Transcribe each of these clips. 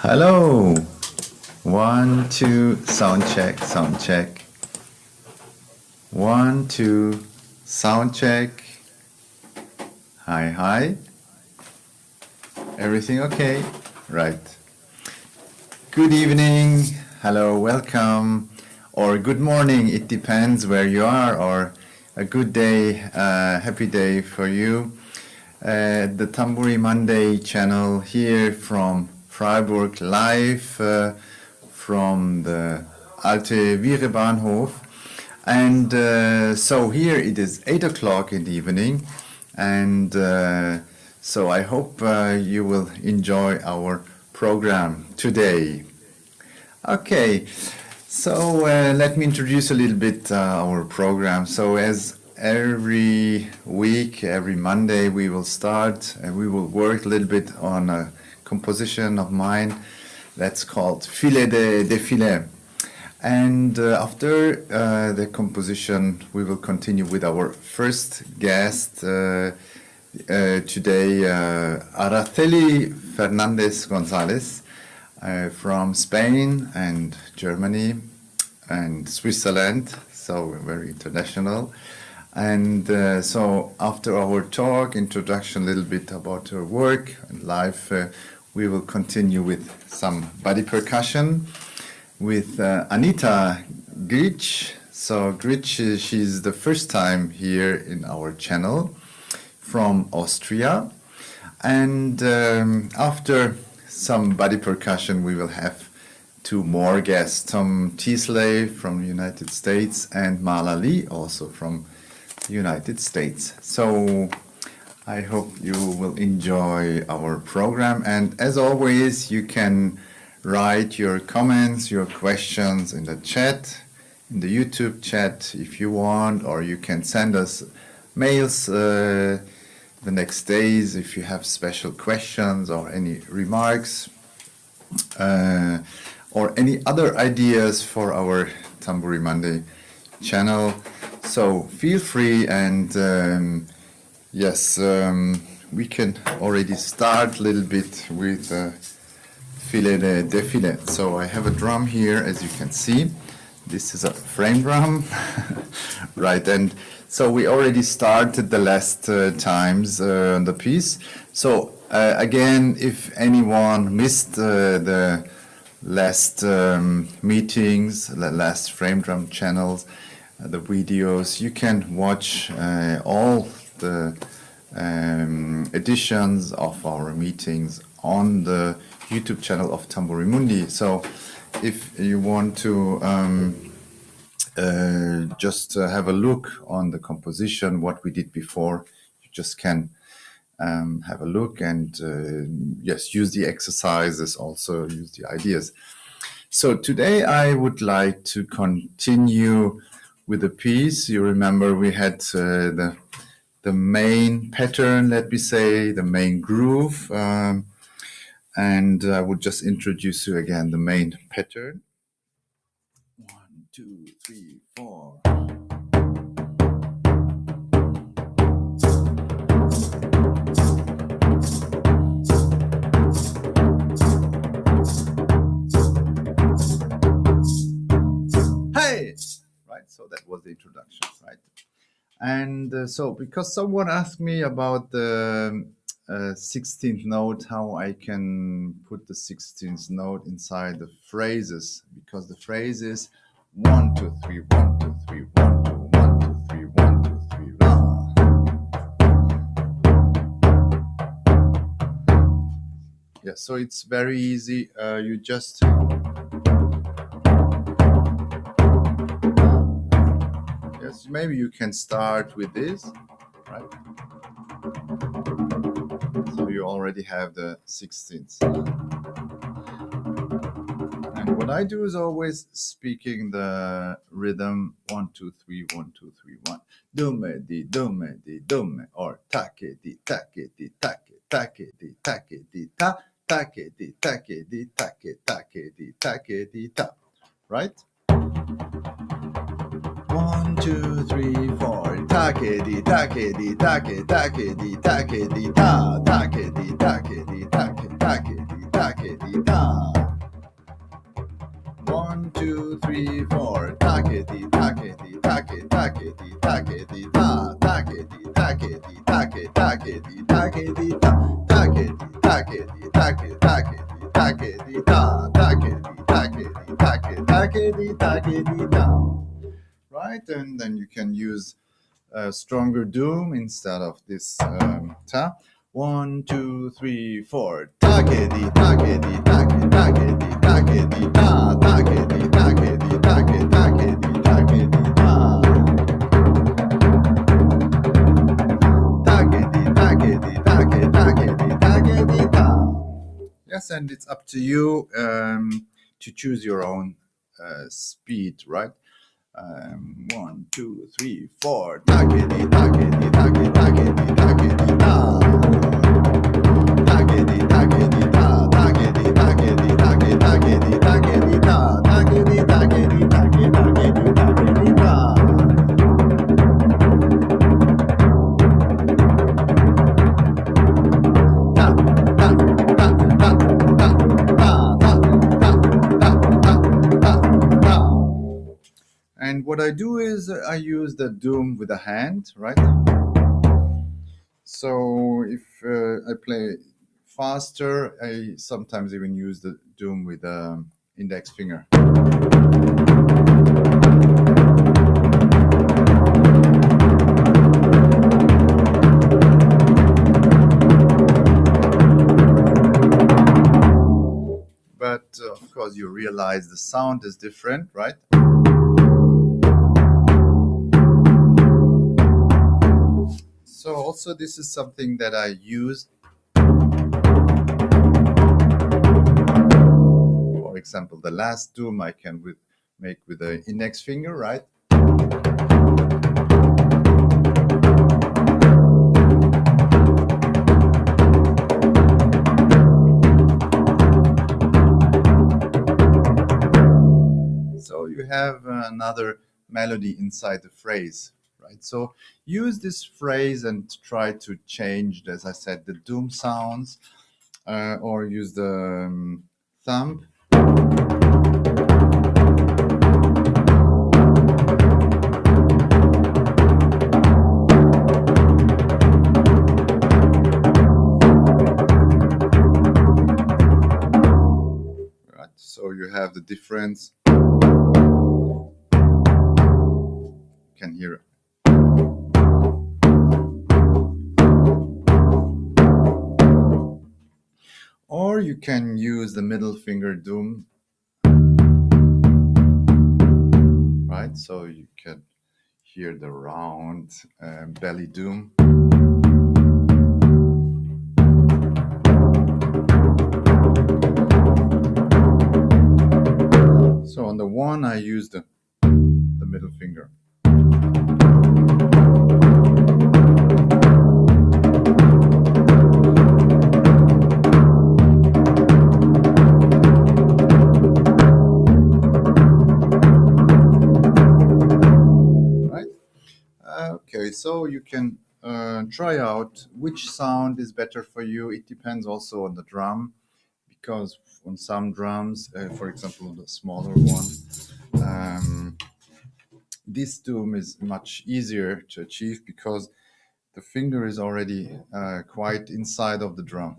Hello. 1, 2, sound check, sound check. 1, 2, sound check. Hi, hi. Everything okay? Right. Good evening. Hello, welcome. Or good morning. It depends where you are. Or a good day, happy day for you. The Tamburi Monday channel here from Freiburg, live from the Alte Viere Bahnhof. And so here it is 8 o'clock in the evening. And so I hope you will enjoy our program today. Okay, so let me introduce a little bit our program. So as every week, every Monday, we will start and we will work a little bit on a composition of mine that's called Filet de Filet. And after the composition, we will continue with our first guest today, Araceli Fernández González from Spain and Germany and Switzerland, so very international. And so after our talk, introduction a little bit about her work and life, we will continue with some body percussion with Anita Gritsch. So Gritsch, she's the first time here in our channel from Austria. And after some body percussion, we will have two more guests, Teasley from the United States and Marla Leigh, also from the United States. So I hope you will enjoy our program, and as always you can write your comments, your questions in the chat, in the YouTube chat if you want, or you can send us mails the next days if you have special questions or any remarks or any other ideas for our Tamburi Monday channel. So feel free, and yes, we can already start a little bit with Filet de Filet. So I have a drum here, as you can see. This is a frame drum, right? And so we already started the last times on the piece. So again, if anyone missed the last meetings, the last frame drum channels, the videos, you can watch all the editions of our meetings on the YouTube channel of Tamburi Mundi. So if you want to just have a look on the composition, what we did before, you just can have a look and yes, use the exercises, also use the ideas. So today I would like to continue with the piece. You remember we had the main pattern, let me say, the main groove, and I would just introduce you again the main pattern. 1, 2, 3, 4. Hey! Right, so that was the introduction, right? And so because someone asked me about the 16th note, how I can put the 16th note inside the phrases, because the phrase is 1, 2, 3, 1, 2, 3, 1, 2, 1, 2, 3, 1, 2, 3, la. Yeah, so it's very easy. You just yes, maybe you can start with this, right? So you already have the 16th. And what I do is always speaking the rhythm 1, 2, 3, 1, 2, 3, 1. Do me di, or take di, take di, take, take di, take di, ta, take di, take di, take, take di, take di, ta. Right? 1, 2, 3, 4. Take di, take di, take, take di, take di, ta, take di, take di, take, take di, take di, ta. 3, 4. Taketi, taketi, taketi, taketi, taketi, ta, taketi, taketi, taketi, taketi, taketi, ta, taketi, taketi, taketi, taketi, taketi, ta, taketi, taketi, taketi, taketi, taketi, ta. Right, and then you can use a stronger doom instead of this ta. 1, 2, 3, 4. Taketi, taketi, taketi, taketi, taketi, ta, taketi, taketi, taketi, taketi, taketi, ta. Taketi, taketi, taketi, taketi, taketi, ta. Yes, and it's up to you to choose your own speed, right? 1, 2, 3, 4. Taketi, taketi, taketi, taketi, taketi, ta. Taketi, taketi, ta. Taketi, taketi, taketi, taketi, taketi, ta. Taketi, taketi, taketi, taketi, taketi, ta. And what I do is I use the doom with a hand, right? So if I play faster, I sometimes even use the doom with the index finger. But of course you realize the sound is different, right? So also this is something that I use. For example, the last doom I can make with the index finger, right? So you have another melody inside the phrase. Right? So use this phrase and try to change, as I said, the doom sounds, or use the thumb. Right? So you have the difference. You can hear it. Or you can use the middle finger doom, right? So you can hear the round belly doom. So on the one, I use the middle finger. Okay, so you can try out which sound is better for you. It depends also on the drum, because on some drums, for example, the smaller one, this doom is much easier to achieve because the finger is already quite inside of the drum.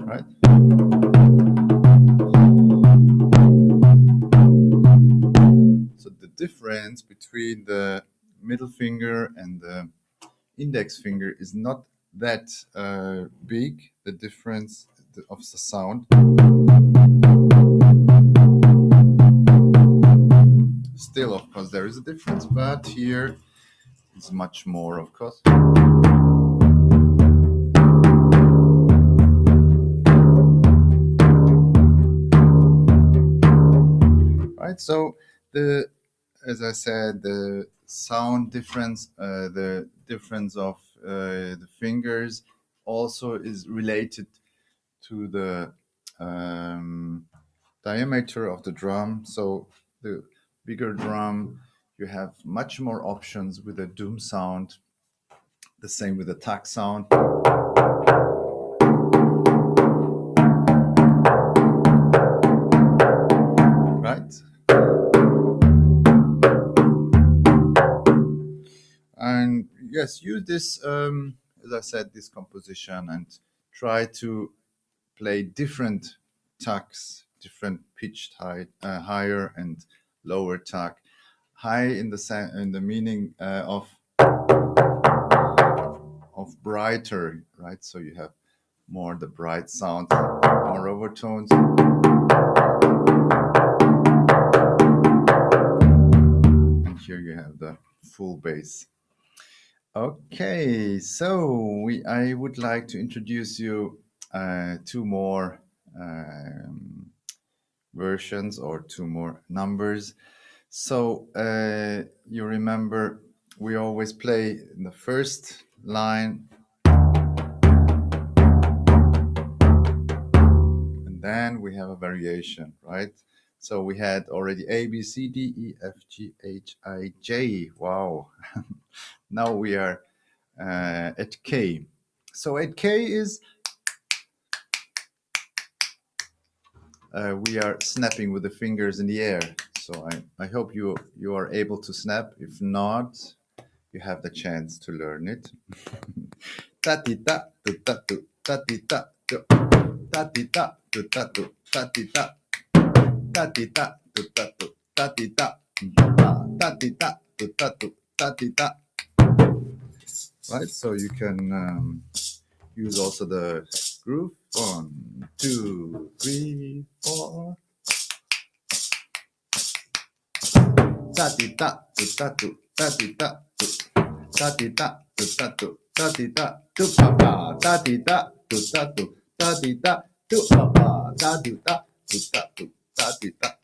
Right? Difference between the middle finger and the index finger is not that big, the difference of the sound. Still, of course, there is a difference, but here is much more, of course. Right, so as I said, the sound difference, the difference of the fingers also is related to the diameter of the drum. So the bigger drum, you have much more options with the doom sound. The same with the tack sound. And yes, use this, as I said, this composition, and try to play different tucks, different pitched higher and lower tuck. High in the meaning of brighter, right? So you have more the bright sound, more overtones. And here you have the full bass. Okay, so I would like to introduce you two more versions, or two more numbers. So you remember we always play in the first line, and then we have a variation, right? So we had already A, B, C, D, E, F, G, H, I, J. Wow. Now we are at K. So at K is we are snapping with the fingers in the air. So I hope you are able to snap. If not, you have the chance to learn it. Ta-ti-ta, tu-ta-tu, ta-ti-ta, tu, ta-ti-ta, tu-ta-tu, ta-ti-ta, ta-ti-ta, tu-ta-tu, ta-ti-ta, ta-ti-ta, tu-ta-tu, ta-ti-ta. Right, so you can use also the groove. 1, 2, 3, 4. Ta-ti-ta, tu-ta-tu, ta-ti-ta, tu, ta-ti-ta, tu-ta-tu, ta-ti-ta, tu-pa-pa, ta-ti-ta, tu-ta-tu, ta-ti-ta, tu-pa-pa, ta-ti-ta, tu-ta-tu, ta-ti-ta.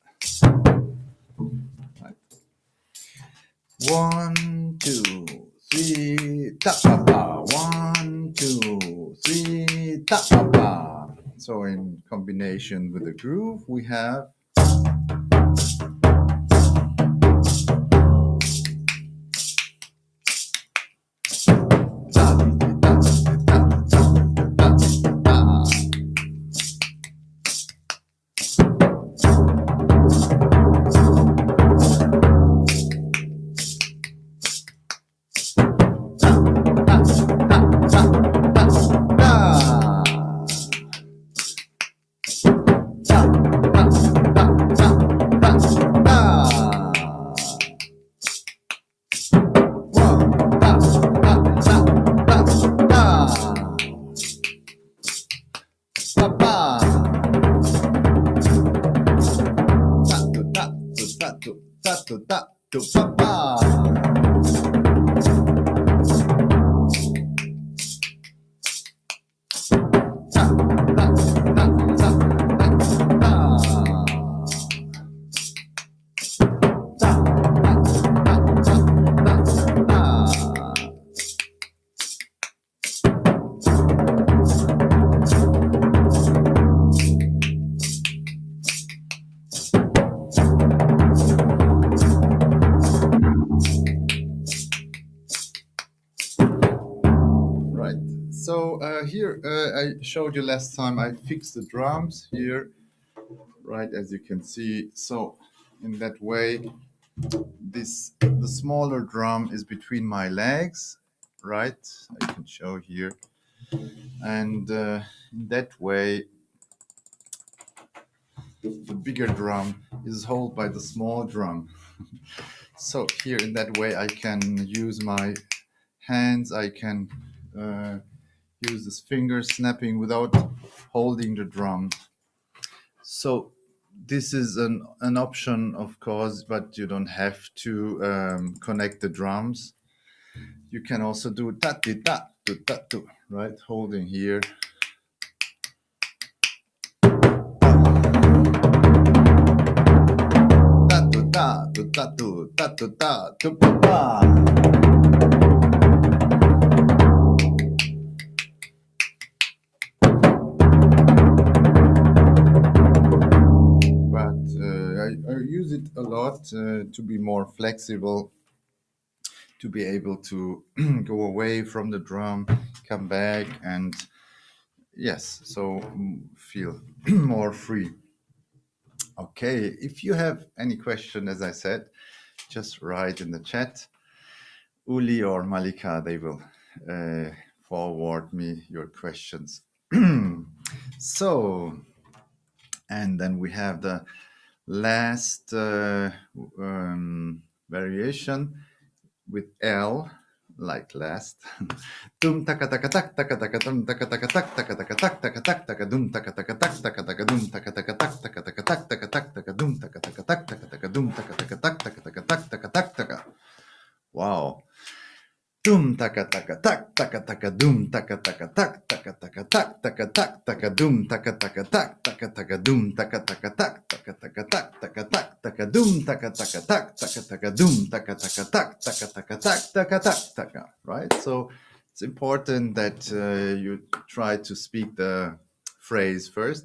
1, 2, 3, ta-pa-pa. 1, 2, 3, ta-pa-pa. So in combination with the groove, we have here I showed you last time. I fixed the drums here, right, as you can see. So in that way, the smaller drum is between my legs, right? I can show here, and in that way, the bigger drum is held by the small drum. So here in that way, I can use my hands. I can use this finger snapping without holding the drum. So this is an option, of course, but you don't have to connect the drums. You can also do ta-ti-ta, tu-ta-tu, right? Holding here. Ta-tu-ta, tu-ta-tu, ta-tu-ta, tu-pa-pa. I use it a lot to be more flexible, to be able to go away from the drum, come back, and yes, so feel more free. Okay, if you have any question, as I said, just write in the chat. Uli or Malika, they will forward me your questions. So, and then we have the last variation with L, like last. Dum taka taka tak taka taka dum taka taka tak taka taka tak taka tak taka dum taka taka tak taka taka dum taka taka tak taka taka tak taka tak taka dum taka taka tak taka taka dum taka taka tak taka taka tak taka tak taka. Wow. Dum taka taka tak taka taka dum taka taka tak taka taka tak taka tak taka dum taka taka tak taka taka dum taka taka tak taka taka tak taka tak taka dum taka taka tak taka taka dum taka taka tak taka taka tak taka tak taka. Right? So it's important that you try to speak the phrase first.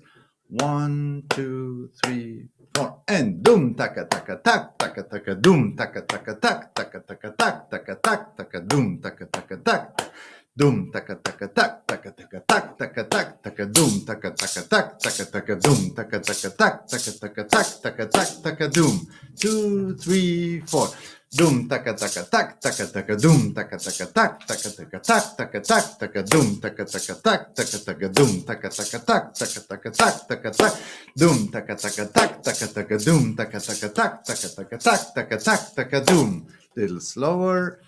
1, 2, 3, 4, and dum taka taka tak taka taka dum taka taka tak taka taka tak taka tak taka dum taka taka tak dum taka taka tak taka taka tak taka tak taka dum taka taka tak taka taka dum taka taka tak taka taka tak taka tak taka dum. 2, 3, 4. Dum taka taka tak taka taka dum taka taka tak taka taka tak taka tak taka dum taka taka tak taka taka dum taka taka tak taka taka tak taka tak dum taka taka tak taka taka dum taka taka tak taka taka tak taka tak taka dum. Little slower.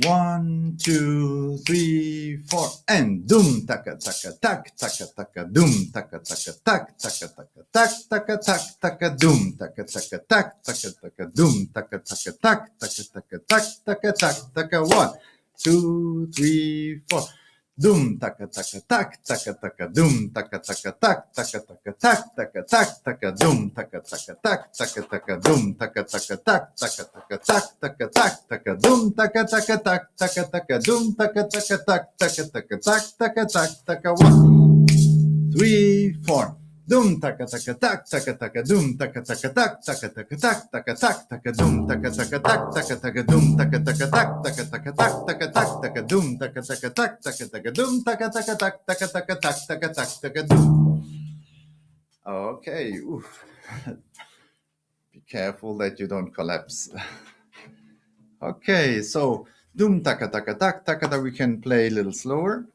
1, 2, 3, 4, and dum taka taka tak taka taka dum taka taka tak taka taka tak taka tak taka dum taka taka tak taka taka dum taka taka tak taka taka tak taka tak taka 1, 2, 3, 4. Dum taka taka tak taka taka dum taka taka tak taka taka tak taka tak taka dum taka taka tak taka taka dum taka taka tak taka taka tak taka tak taka dum taka taka tak taka taka dum taka taka tak taka taka tak taka tak taka 1, 3, 4. Dum taka taka tak taka taka dum taka taka tak taka taka tak taka tak taka dum taka taka tak taka taka dum taka taka tak taka taka tak taka tak taka dum taka taka tak taka taka dum taka taka tak taka taka tak taka tak taka dum. Okay, oof. Be careful that you don't collapse. Okay, so dum taka taka tak taka tak we can play a little slower.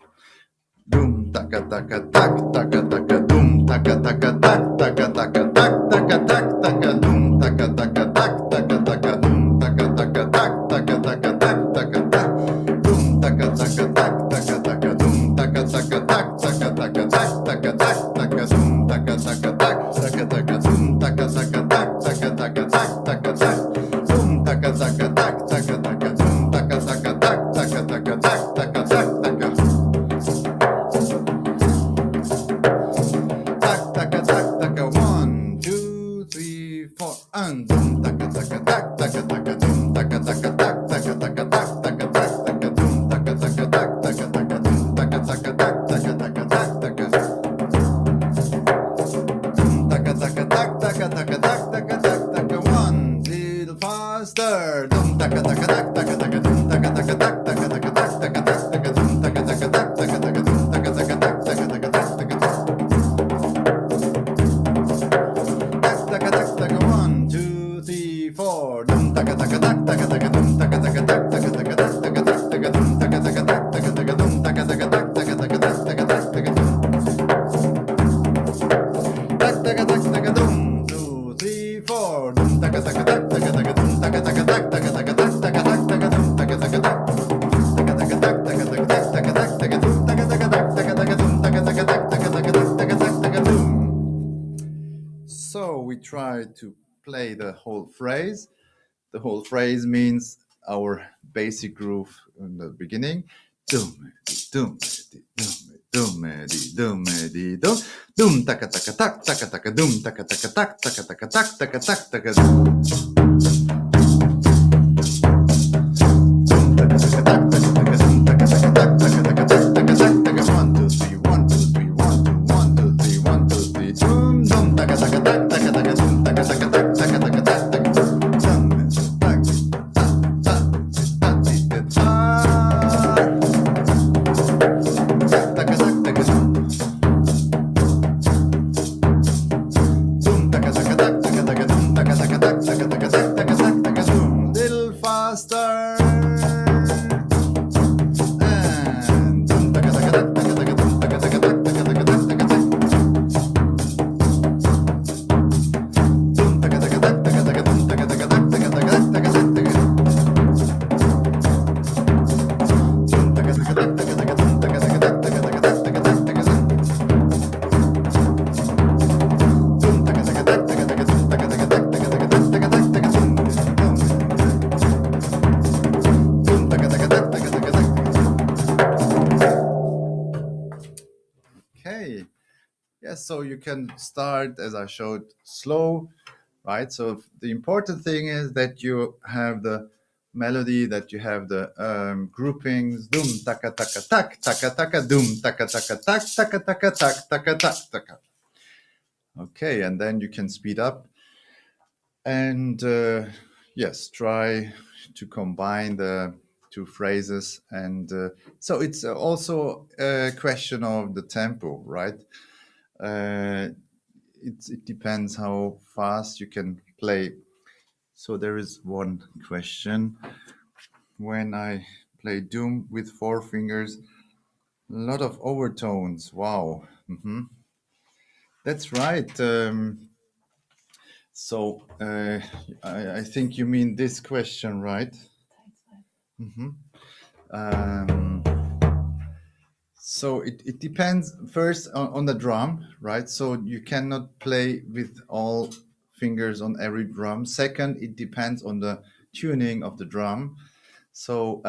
Dum taka taka tak taka taka dum taka taka tak taka taka tak taka tak taka dum taka taka tak taka taka dum taka taka tak taka taka tak taka tak dum taka taka tak taka taka dum taka taka tak taka taka tak taka tak taka dum taka taka tak taka taka dum taka taka tak taka taka tak taka tak dum taka taka tak taka taka dum taka taka tak taka taka tak taka tak taka. Dum taka taka tak taka taka dum taka taka tak taka taka tak taka tak taka dum taka taka tak taka taka dum taka taka tak taka taka tak taka dum taka taka tak taka taka tak taka tak taka 1 little faster dum taka taka tak taka taka dum taka taka tak taka taka tak taka tak taka dum taka taka tak taka taka dum taka taka tak taka taka tak taka So we try to play the whole phrase. The whole phrase means our basic groove in the beginning. Dum, dum, dum, dum, dum, dum, taka taka tak, taka taka dum, taka taka tak, taka taka tak, taka tak, taka dum. Taka taka taka taka tak taka tak taka doom. Little faster. And doom taka taka tak taka taka doom taka taka tak taka taka tak taka tak. Doom taka taka tak taka taka doom taka taka tak taka taka tak taka tak taka. Doom taka taka tak taka taka doom taka taka tak taka taka tak taka tak taka tak. Okay, yes, so you can start as I showed slow, right? So the important thing is that you have the melody, that you have the groupings, dum taka taka tak taka taka dum taka taka tak taka taka tak taka tak taka. Okay, and then you can speed up and yes, try to combine the two phrases. And so it's also a question of the tempo, right? It depends how fast you can play. So there is one question. When I play Doom with 4 fingers, a lot of overtones. Wow. That's right. So I think you mean this question, right? So it depends first on the drum, right? So you cannot play with all fingers on every drum. Second, it depends on the tuning of the drum. So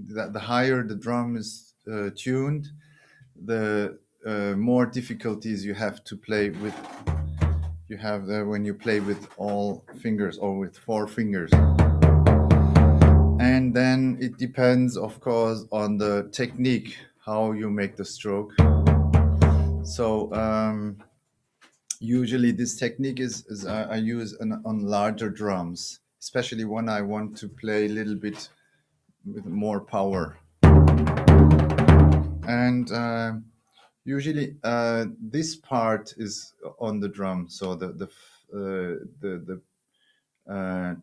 the higher the drum is tuned, the more difficulties you have to play with. You have when you play with all fingers or with 4 fingers. And then it depends, of course, on the technique, how you make the stroke. So usually this technique is I use on larger drums, especially when I want to play a little bit with more power. And usually this part is on the drum, so the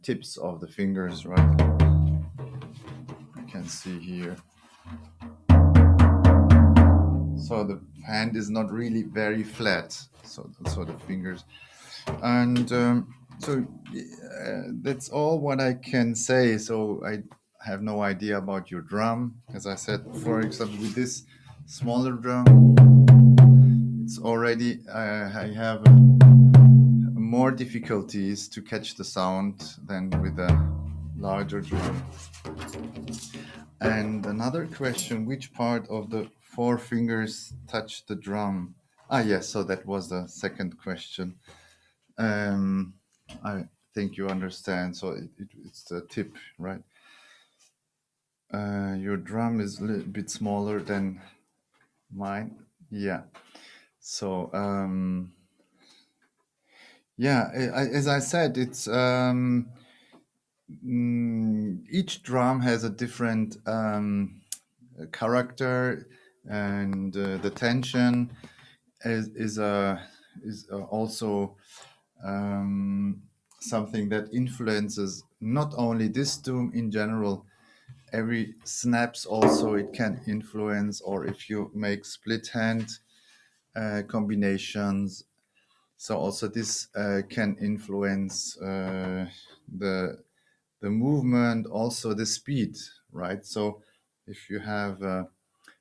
tips of the fingers, right? You can see here. So the hand is not really very flat, so the fingers. And so that's all what I can say. So I have no idea about your drum. As I said, for example, with this smaller drum, it's already, I have more difficulties to catch the sound than with a larger drum. And another question, which part of the 4 fingers touch the drum? Yes, so that was the second question. I think you understand. So it's the tip, right? Your drum is a little bit smaller than mine. Yeah. So yeah, as I said, it's each drum has a different character, and the tension is also something that influences not only this doom in general. Every snaps also it can influence, or if you make split hand combinations, so also this can influence the movement, also the speed, right? So if you have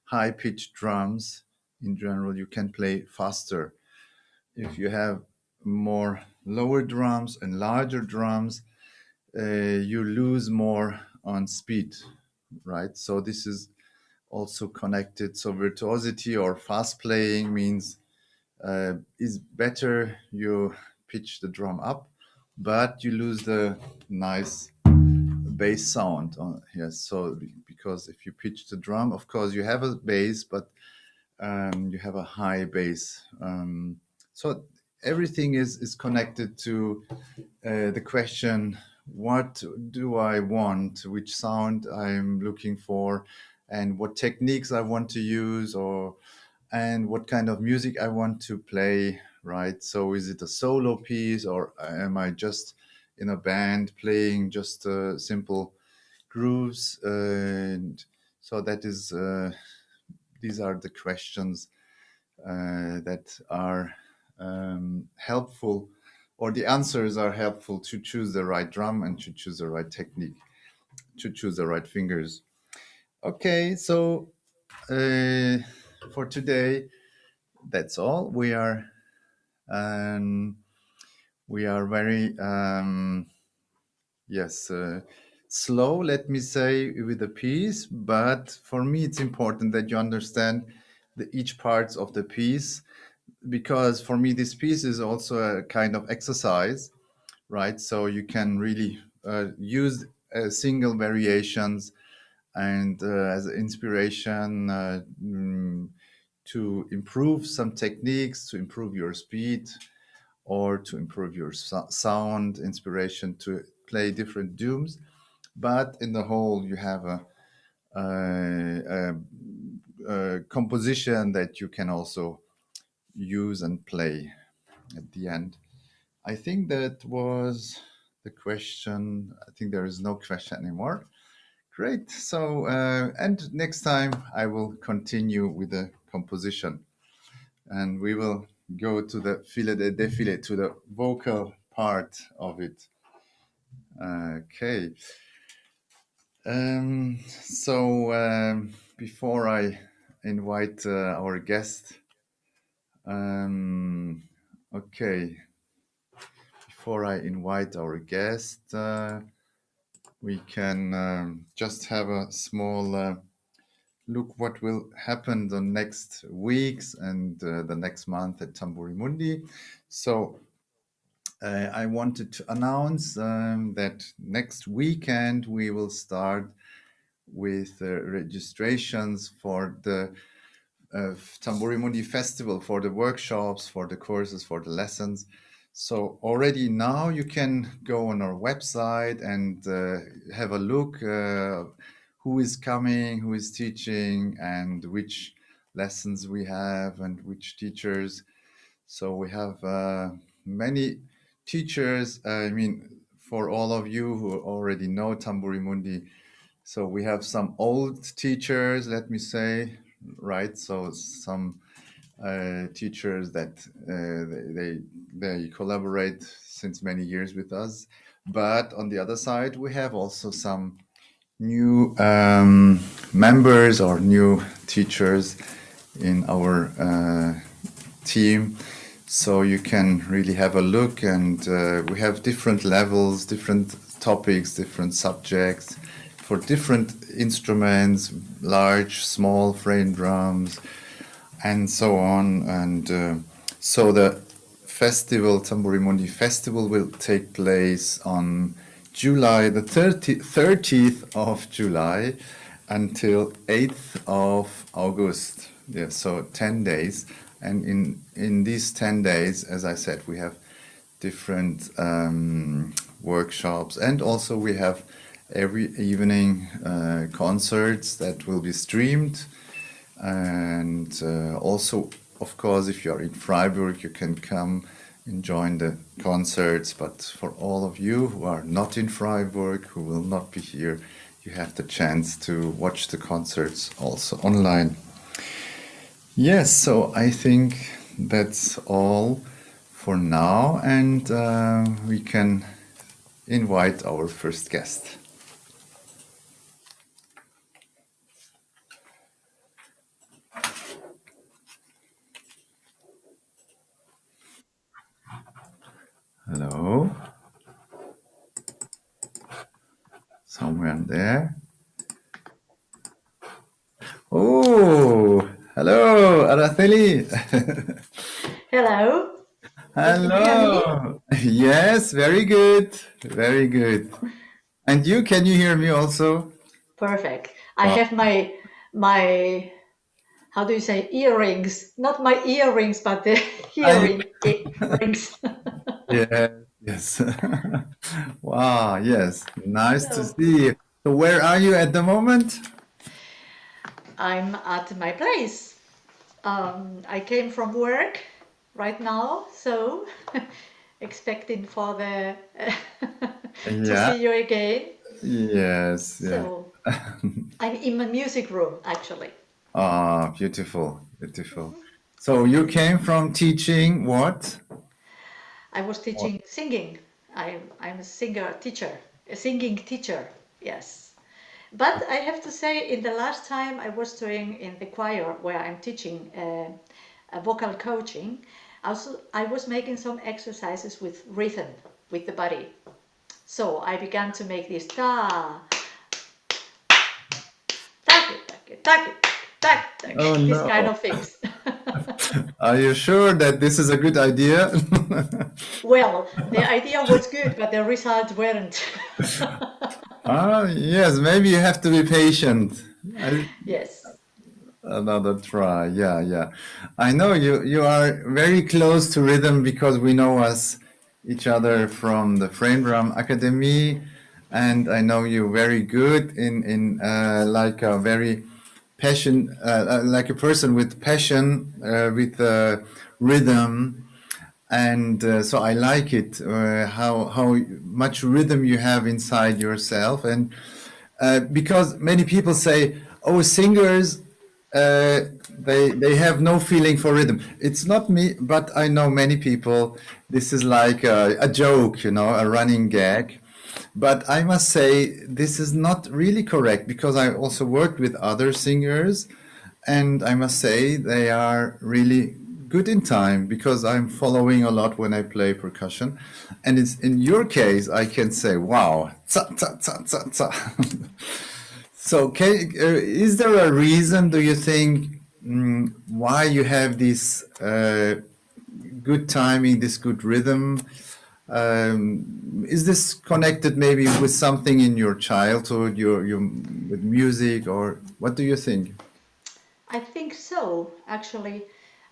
high pitched drums, in general, you can play faster. If you have more lower drums and larger drums, you lose more on speed, right? So this is also connected. So virtuosity or fast playing means is better you pitch the drum up, but you lose the nice bass sound on here. So because if you pitch the drum, of course you have a bass, but you have a high bass. So everything is connected to the question, what do I want, which sound I'm looking for, and what techniques I want to use, and what kind of music I want to play. right? So is it a solo piece, or am I just in a band playing just simple grooves? And so that is, these are the questions that are helpful, or the answers are helpful to choose the right drum and to choose the right technique, to choose the right fingers. Okay, so for today, that's all. We are very slow, let me say, with the piece. But for me, it's important that you understand each parts of the piece, because for me, this piece is also a kind of exercise, right? So you can really use single variations and as inspiration to improve some techniques, to improve your speed, or to improve your sound, inspiration to play different dooms. But in the whole, you have a composition that you can also use and play at the end. I think that was the question. I think there is no question anymore. Great. So, and next time I will continue with the composition, and we will go to the file de défilé, to the vocal part of it. Okay. Before I invite our guest, okay. Before I invite our guest, we can just have a small look what will happen the next weeks and the next month at Tamburi Mundi. So I wanted to announce that next weekend we will start with registrations for the Tamburi Mundi Festival, for the workshops, for the courses, for the lessons. So already now you can go on our website and have a look who is coming, who is teaching, and which lessons we have and which teachers. So we have many teachers. I mean, for all of you who already know Tamburi Mundi, so we have some old teachers, let me say, right? So some teachers that they collaborate since many years with us. But on the other side, we have also some new members or new teachers in our team. So you can really have a look, and we have different levels, different topics, different subjects for different instruments, large, small frame drums, and so on. And so the festival, Tamburi Mundi Festival, will take place on July, the 30th of July until 8th of August. Yeah, so 10 days. And in these 10 days, as I said, we have different workshops, and also we have every evening concerts that will be streamed. And also, of course, if you are in Freiburg, you can come and join the concerts. But for all of you who are not in Freiburg, who will not be here, you have the chance to watch the concerts also online. Yes, so I think that's all for now, and we can invite our first guest. Hello. Somewhere there. Oh, hello, Araceli. Hello. Hello. Yes, very good. Very good. And you, can you hear me also? Perfect. I have my how do you say earrings? Not my earrings, but the hearing rings. Yeah, yes. Wow, yes. Nice to see you. So where are you at the moment? I'm at my place. I came from work right now, so expecting for the to Yeah. see you again. Yes. Yeah. So I'm in my music room actually. Ah, beautiful, beautiful. So you came from teaching what? I was What? teaching singing. I'm a singer teacher, a singing teacher. Yes. But I have to say, in the last time I was doing in the choir where I'm teaching a vocal coaching, also I was making some exercises with rhythm, with the body. So I began to make this ta, tak, tak, tak, tak, tak, Oh this kind no. of things. Are you sure that this is a good idea? Well, the idea was good, but the results weren't. Ah, yes, maybe you have to be patient. Yes. Another try. Yeah, yeah. I know you are very close to rhythm because we know us each other from the Frame Drum Academy, and I know you very good in like a very passion, like a person with passion with rhythm, and so I like it how much rhythm you have inside yourself, and because many people say, "Oh, singers, they have no feeling for rhythm." It's not me, but I know many people. This is like a joke, a running gag. But I must say this is not really correct because I also worked with other singers, and I must say they are really good in time because I'm following a lot when I play percussion, and it's in your case I can say, "Wow, tsa tsa tsa tsa tsa." So, is there a reason, do you think, why you have this good timing, this good rhythm? Is this connected maybe with something in your childhood, your with music, or what do you think? I think so, actually.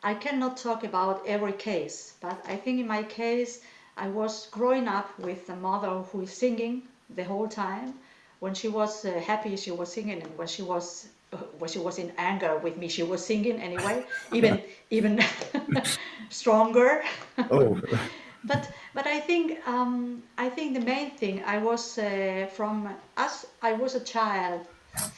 I cannot talk about every case, but I think in my case, I was growing up with a mother who is singing the whole time. When she was happy, she was singing, and when she was in anger with me, she was singing anyway, even stronger. Oh, But I think the main thing I was from as I was a child,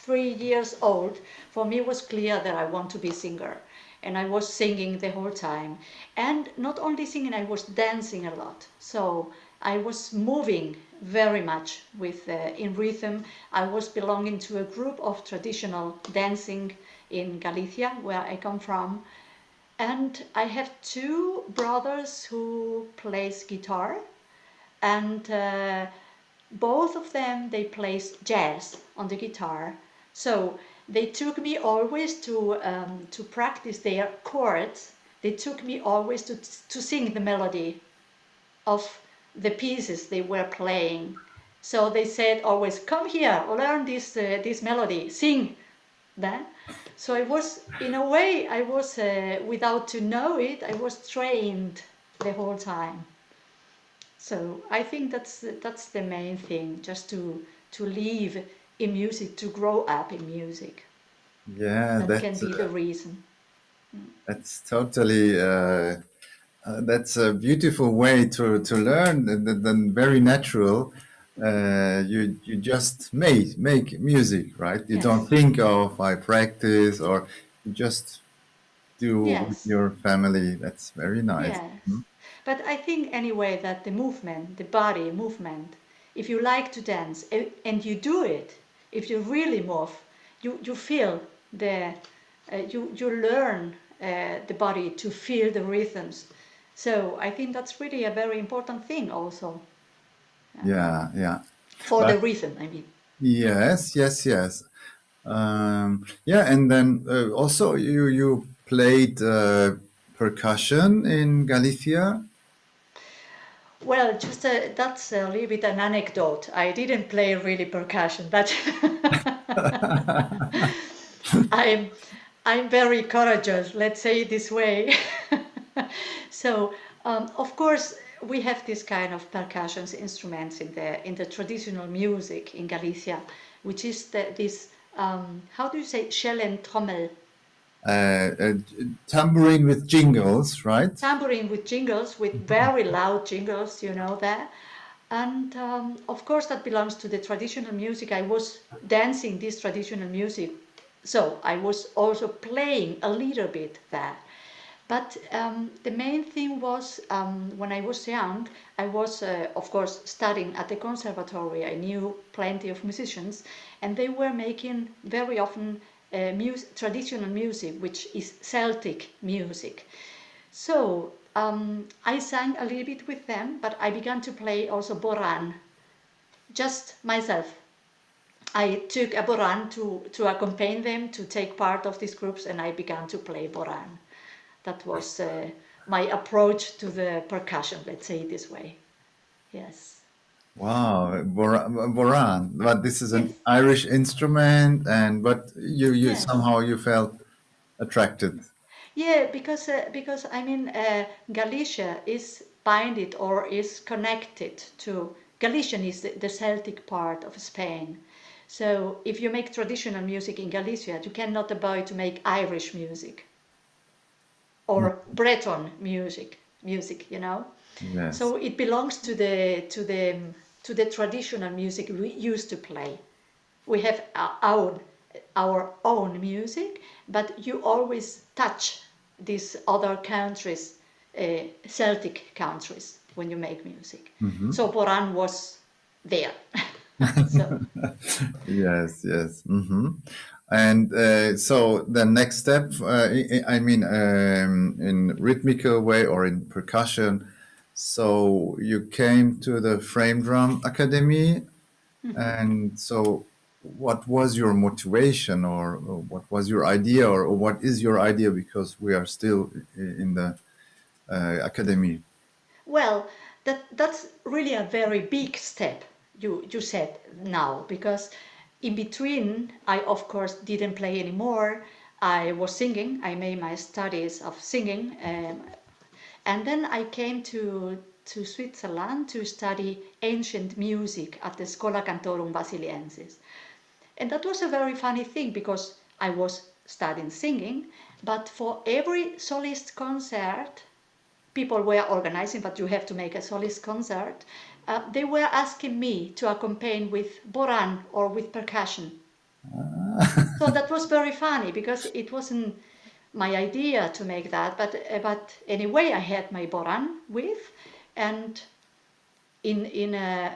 3 years old. For me, it was clear that I want to be singer, and I was singing the whole time. And not only singing, I was dancing a lot. So I was moving very much with in rhythm. I was belonging to a group of traditional dancing in Galicia, where I come from, and I have two brothers who plays guitar, and both of them they plays jazz on the guitar. So they took me always to practice their chords. They took me always to sing the melody of the pieces they were playing. So they said always, "Come here, learn this melody, sing that." So I was, in a way, I was without to know it, I was trained the whole time. So I think that's the main thing, just to live in music, to grow up in music. yeah, That can be the reason. that's totally that's a beautiful way to learn, and very natural. You just make music, right? You don't Yes, think of I practice, or you just do with yes, your family. That's very nice. yes. But I think anyway that the movement, the body movement, if you like to dance and you do it, if you really move, you feel the, you learn the body to feel the rhythms. So I think that's really a very important thing also Yeah, yeah. for But the rhythm, I mean. yes, yes, yes. Yeah, and then also you played percussion in Galicia. Well, just that's a little bit an anecdote. I didn't play really percussion, but I'm I'm very courageous. Let's say it this way. So, of course, we have this kind of percussion instruments in the traditional music in Galicia, which is this how do you say shell and trommel? tambourine with jingles, right? Tambourine with jingles, with very loud jingles, that. And of course, that belongs to the traditional music. I was dancing this traditional music, so I was also playing a little bit there. But the main thing was when I was young, I was, of course, studying at the conservatory. I knew plenty of musicians, and they were making very often traditional music, which is Celtic music. So I sang a little bit with them, but I began to play also boran, just myself. I took a boran to accompany them, to take part of these groups, and I began to play boran. That was my approach to the percussion, let's say it this way. Yes. Wow, Boran. But this is Yes. an Irish instrument, and but you Yes. somehow you felt attracted. Yeah, because I mean Galicia is binded or is connected to Galician is the Celtic part of Spain. So if you make traditional music in Galicia, you cannot avoid to make Irish music or Breton music. Yes. So it belongs to the traditional music we used to play. We have our own music, but you always touch these other countries, Celtic countries, when you make music. So Boran was there. So Yes, yes. And so the next step, I mean, in rhythmical way or in percussion. So you came to the Frame Drum Academy, and so what was your motivation, or what was your idea, or what is your idea? Because we are still in the academy. well, that's really a very big step you said now, because in between I of course didn't play anymore. I was singing. I made my studies of singing, and then I came to Switzerland to study ancient music at the Schola Cantorum Basiliensis. And that was a very funny thing because I was studying singing, but for every solist concert people were organizing, but you have to make a solist concert. They were asking me to accompany with boran or with percussion. So that was very funny because it wasn't my idea to make that, but anyway, I had my boran with, and in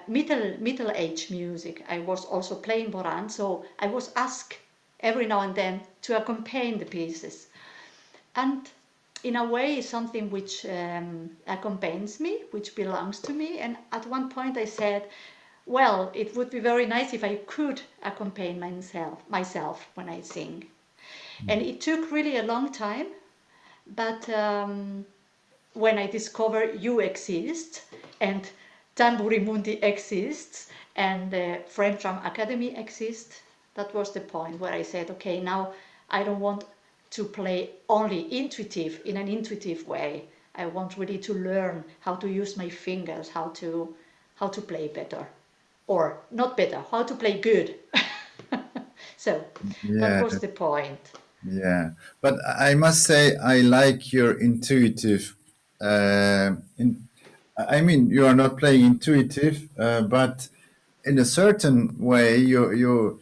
middle age music, I was also playing boran, so I was asked every now and then to accompany the pieces, and in a way, something which accompanies me, which belongs to me. And at one point, I said, "Well, it would be very nice if I could accompany myself when I sing." And it took really a long time, but when I discovered you exist and Tamburi Mundi exists and the Frame Drum Academy exists, that was the point where I said, okay, now I don't want to play only in an intuitive way. I want really to learn how to use my fingers, how to play better, or not better, how to play good. So that Yeah. was the point. Yeah, but I must say I like your intuitive. I mean, you are not playing intuitive, but in a certain way, you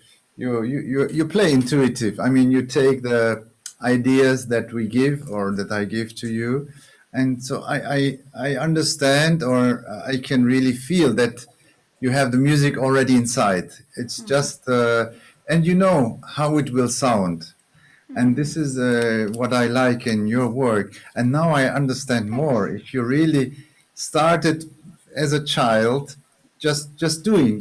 play intuitive. I mean, you take the ideas that we give or that I give to you, and so I understand, or I can really feel that you have the music already inside. It's just and you know how it will sound, and this is what I like in your work. And now I understand more. Thanks. If you really started as a child, just doing,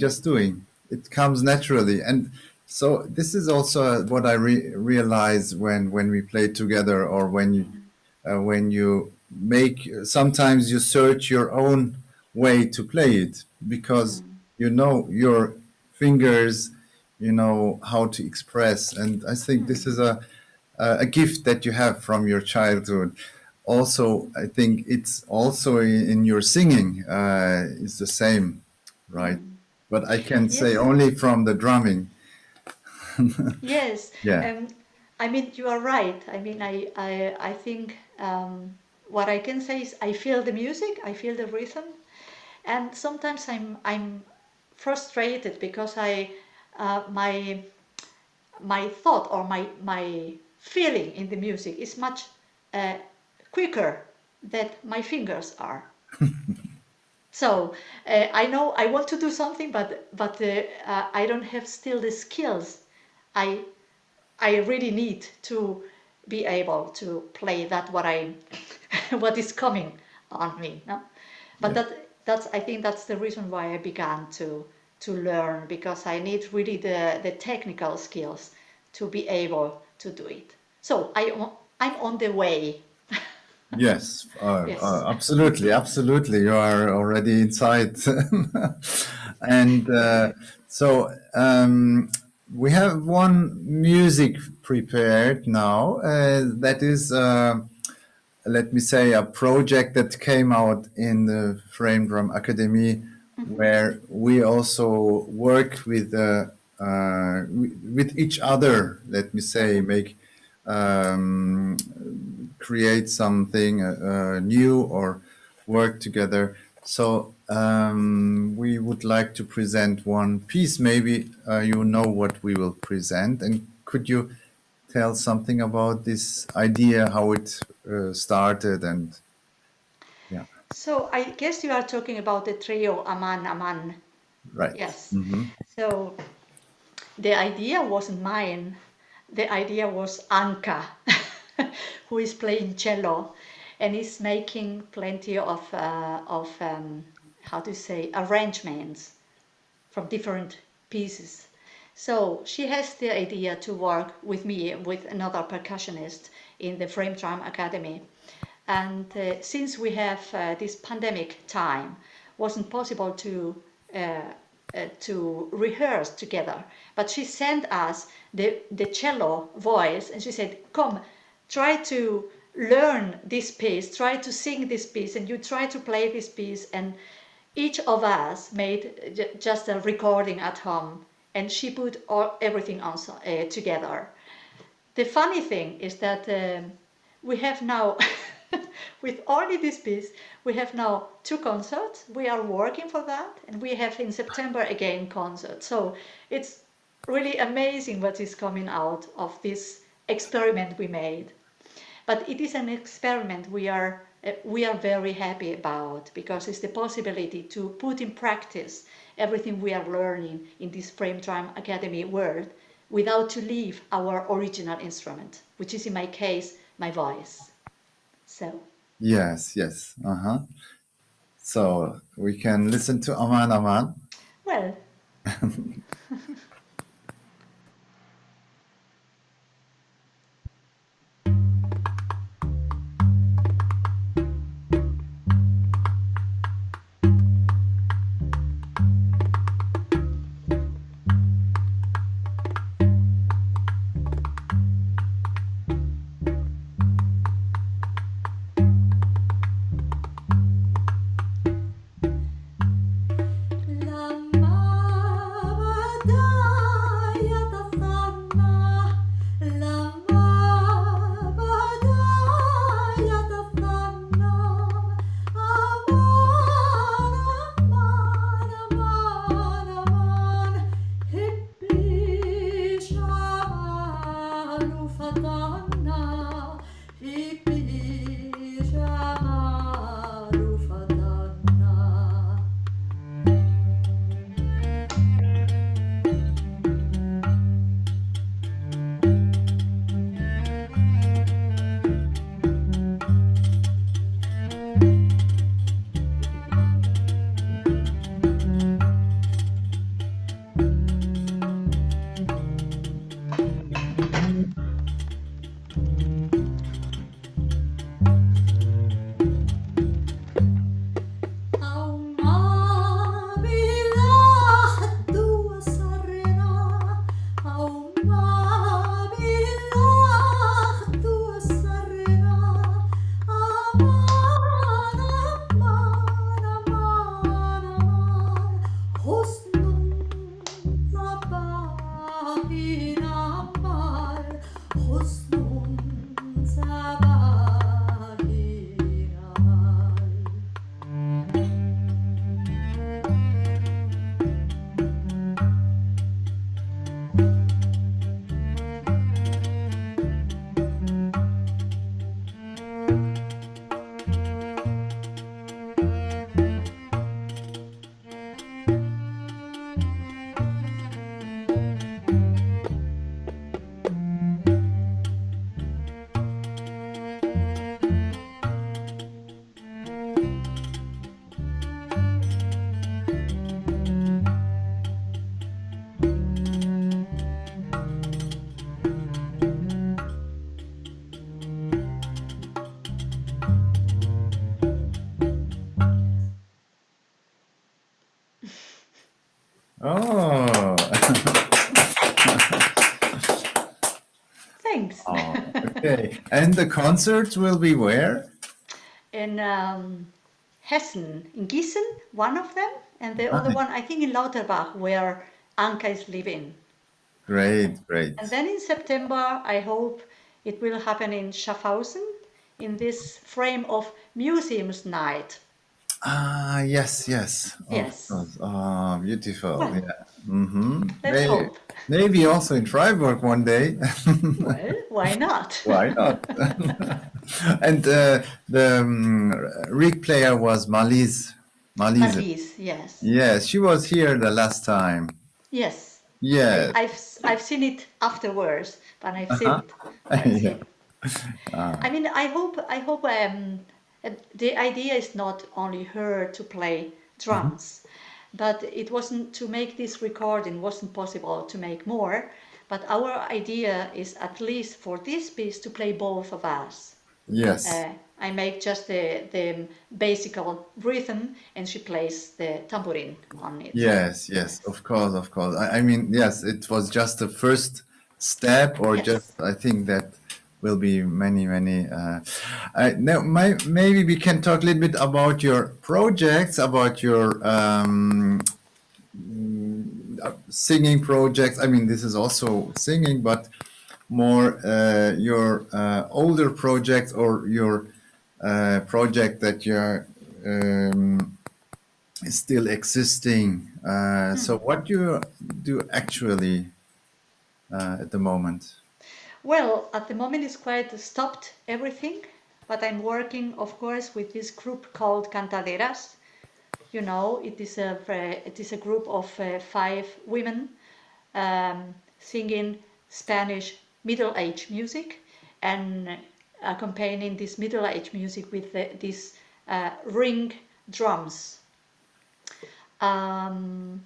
it comes naturally. And so this is also what I realize when we play together, or when you make. Sometimes you search your own way to play it because you know your fingers, you know how to express. And I think this is a gift that you have from your childhood. Also, I think it's also in your singing is the same, right? But I can say Yes. only from the drumming. Yes, Yeah. um, I mean, you are right. I mean, I think what I can say is I feel the music, I feel the rhythm, and sometimes I'm frustrated because my thought or my feeling in the music is much uh, quicker than my fingers are. So I know I want to do something, but I don't have still the skills I I really need to be able to play that what I what is coming on me. No? But Yeah. that's I think that's the reason why I began to learn, because I need really the technical skills to be able to do it. So I'm on the way. Yes, Yes. absolutely, absolutely. You are already inside. And so we have one music prepared now. That is, let me say, a project that came out in the Frame Drum Academy, where we also work with each other. Let me say, make um, create something new or work together. So we would like to present one piece. Maybe you know what we will present, and could you tell something about this idea, how it started, and yeah, So I guess you are talking about the trio Aman Aman. right. Yes. So the idea wasn't mine. The idea was Anka, who is playing cello and is making plenty of how to say, arrangements from different pieces. So she has the idea to work with me, with another percussionist in the Frame Drum Academy. And since we have this pandemic time, wasn't possible to rehearse together. But she sent us the cello voice, and she said, "Come, try to learn this piece, try to sing this piece, and you try to play this piece." And each of us made just a recording at home, and she put everything on together. The funny thing is that we have now, with only this piece, we have now two concerts. We are working for that, and we have in September again concert. So it's really amazing what is coming out of this experiment we made. But it is an experiment we are very happy about, because it's the possibility to put in practice everything we are learning in this Frame Drum Academy world without to leave our original instrument, which is in my case my voice. So Yes, yes. So we can listen to Aman Aman. well, Oh. Thanks. Oh, okay. And the concerts will be where? In Hessen, in Gießen, one of them, and the other Nice. one, I think, in Lauterbach, where Anka is living. Great, great. And then in September, I hope it will happen in Schaffhausen, in this frame of Museums Night. Ah, yes, yes. Of Yes. course. Oh, beautiful. Well, Yeah. Mm-hmm. let's hope. Maybe also in Freiburg one day. Well, why not? Why not? And the rig player was Malise. Malise. Malise, yes. Yes, she was here the last time. Yes. Yes. I've seen it afterwards, but I've seen Uh-huh. it. I've Yeah. seen. I mean, I hope the idea is not only her to play drums, but it wasn't to make this recording wasn't possible to make more. But our idea is at least for this piece to play both of us. Yes. I make just the basic rhythm, and she plays the tambourine on it. Yes, yes, of course, of course. I mean, yes, it was just the first step, or Yes. just, I think that will be many, many. Now, maybe we can talk a little bit about your projects, about your singing projects. I mean, this is also singing, but more your older projects, or your project that you're still existing. So what do you do actually at the moment? Well, at the moment it's quite stopped everything, but I'm working, of course, with this group called Cantaderas. You know, it is a group of 5 women singing Spanish Middle Age music, and accompanying this Middle Age music with these ring drums. In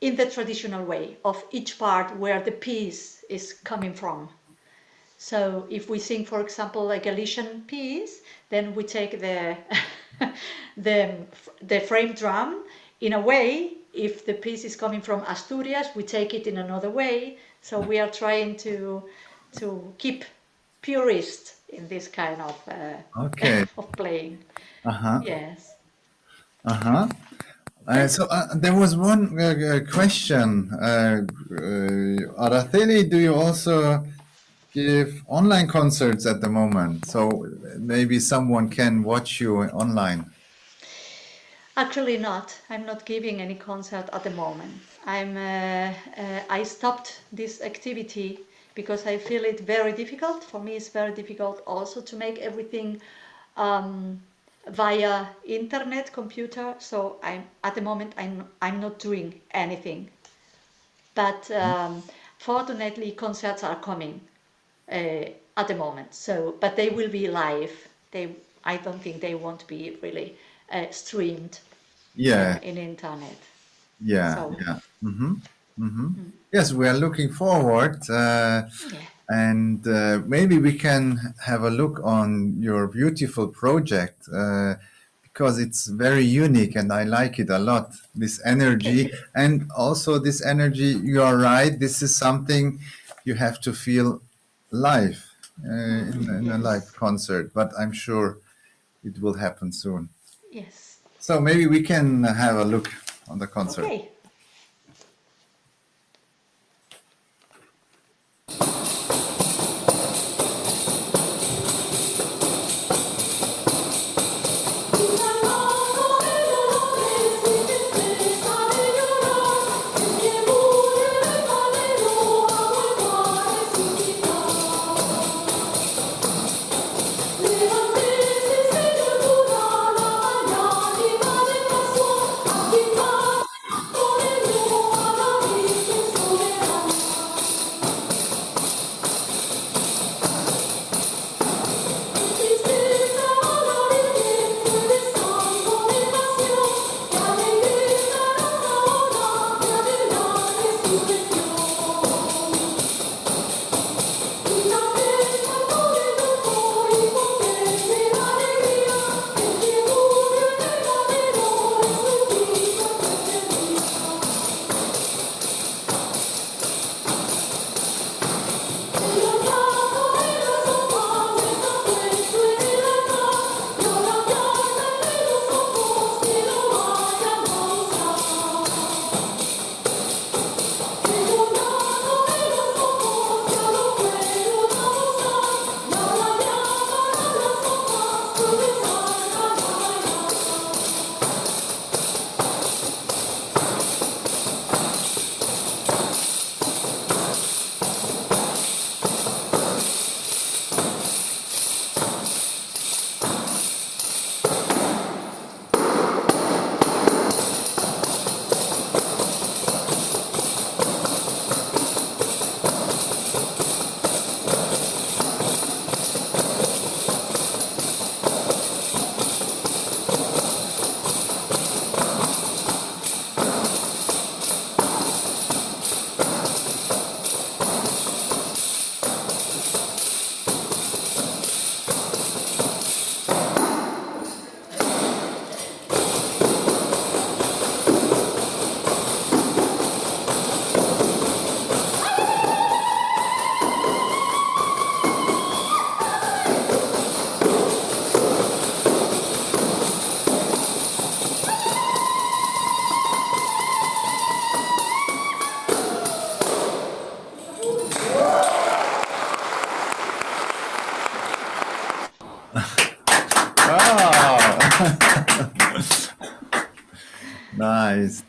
the traditional way of each part where the piece is coming from. So if we sing, for example, a Galician piece, then we take the the frame drum in a way. If the piece is coming from Asturias, we take it in another way. So we are trying to keep purist in this kind of Okay. of playing. Uh-huh. Yes. Uh-huh. So there was one question. Araceli, do you also give online concerts at the moment? So maybe someone can watch you online. Actually not. I'm not giving any concert at the moment. I stopped this activity because I feel it very difficult. For me, it's very difficult also to make everything via internet, computer. So at the moment I'm not doing anything. But fortunately, concerts are coming at the moment. So, but they will be live. I don't think they won't be really streamed. Yeah. In internet. Yeah. So, Yeah. Mm-hmm. Mm-hmm. Yes, we are looking forward. yeah. And maybe we can have a look on your beautiful project, because it's very unique and I like it a lot. This energy, and also this energy, you are right, this is something you have to feel live in a Yes. live concert, but I'm sure it will happen soon. Yes. So maybe we can have a look on the concert. Okay. Thank you.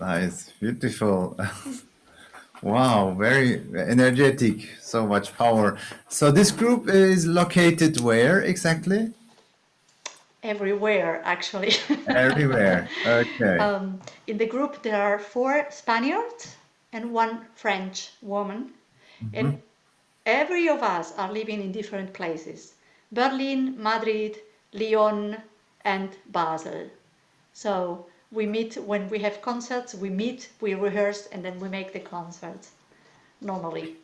Nice, beautiful. Wow, very energetic, so much power. So this group is located where exactly? Everywhere, actually. Everywhere. Okay. In the group, there are 4 Spaniards and 1 French woman, and Mhm. every of us are living in different places: Berlin, Madrid, Lyon, and Basel. So we meet when we have concerts, we meet, we rehearse, and then we make the concerts normally.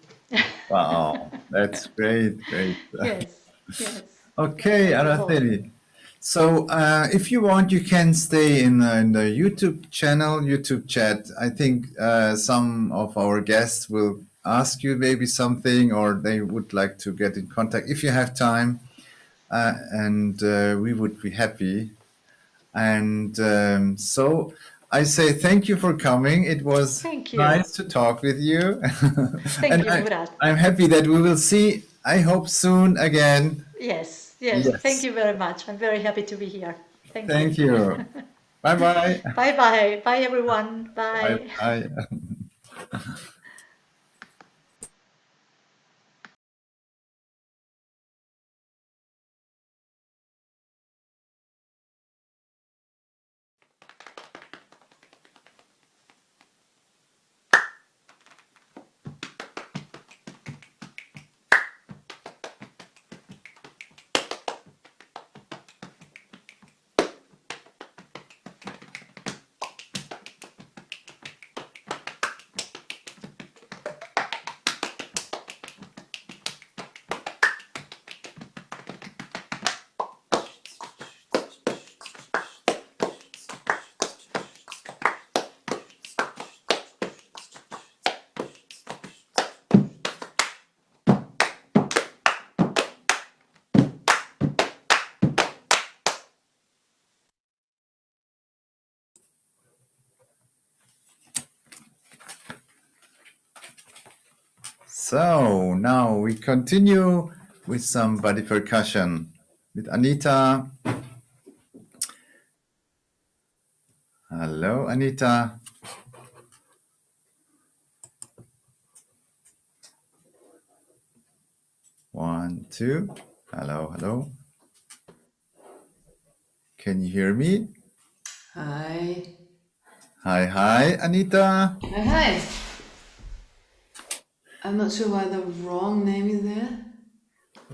Wow, that's great, great. Yes, yes, Okay, wonderful. Araceli. So, if you want, you can stay in the YouTube channel, YouTube chat. I think some of our guests will ask you maybe something, or they would like to get in contact if you have time, and we would be happy. And so, I say thank you for coming. It was Thank you. nice to talk with you, Thank and you, Murat. I'm happy that we will see. I hope soon again. Yes, yes, thank Yes. you very much. I'm very happy to be here. Thank you. Thank you. Bye bye. Bye bye. Bye, everyone. Bye Bye. bye. So now we continue with some body percussion with Anita. Hello, Anita. One, two. Hello, hello. Can you hear me? Hi. Hi, hi, Anita. Hi, hi. I'm not sure why the wrong name is there.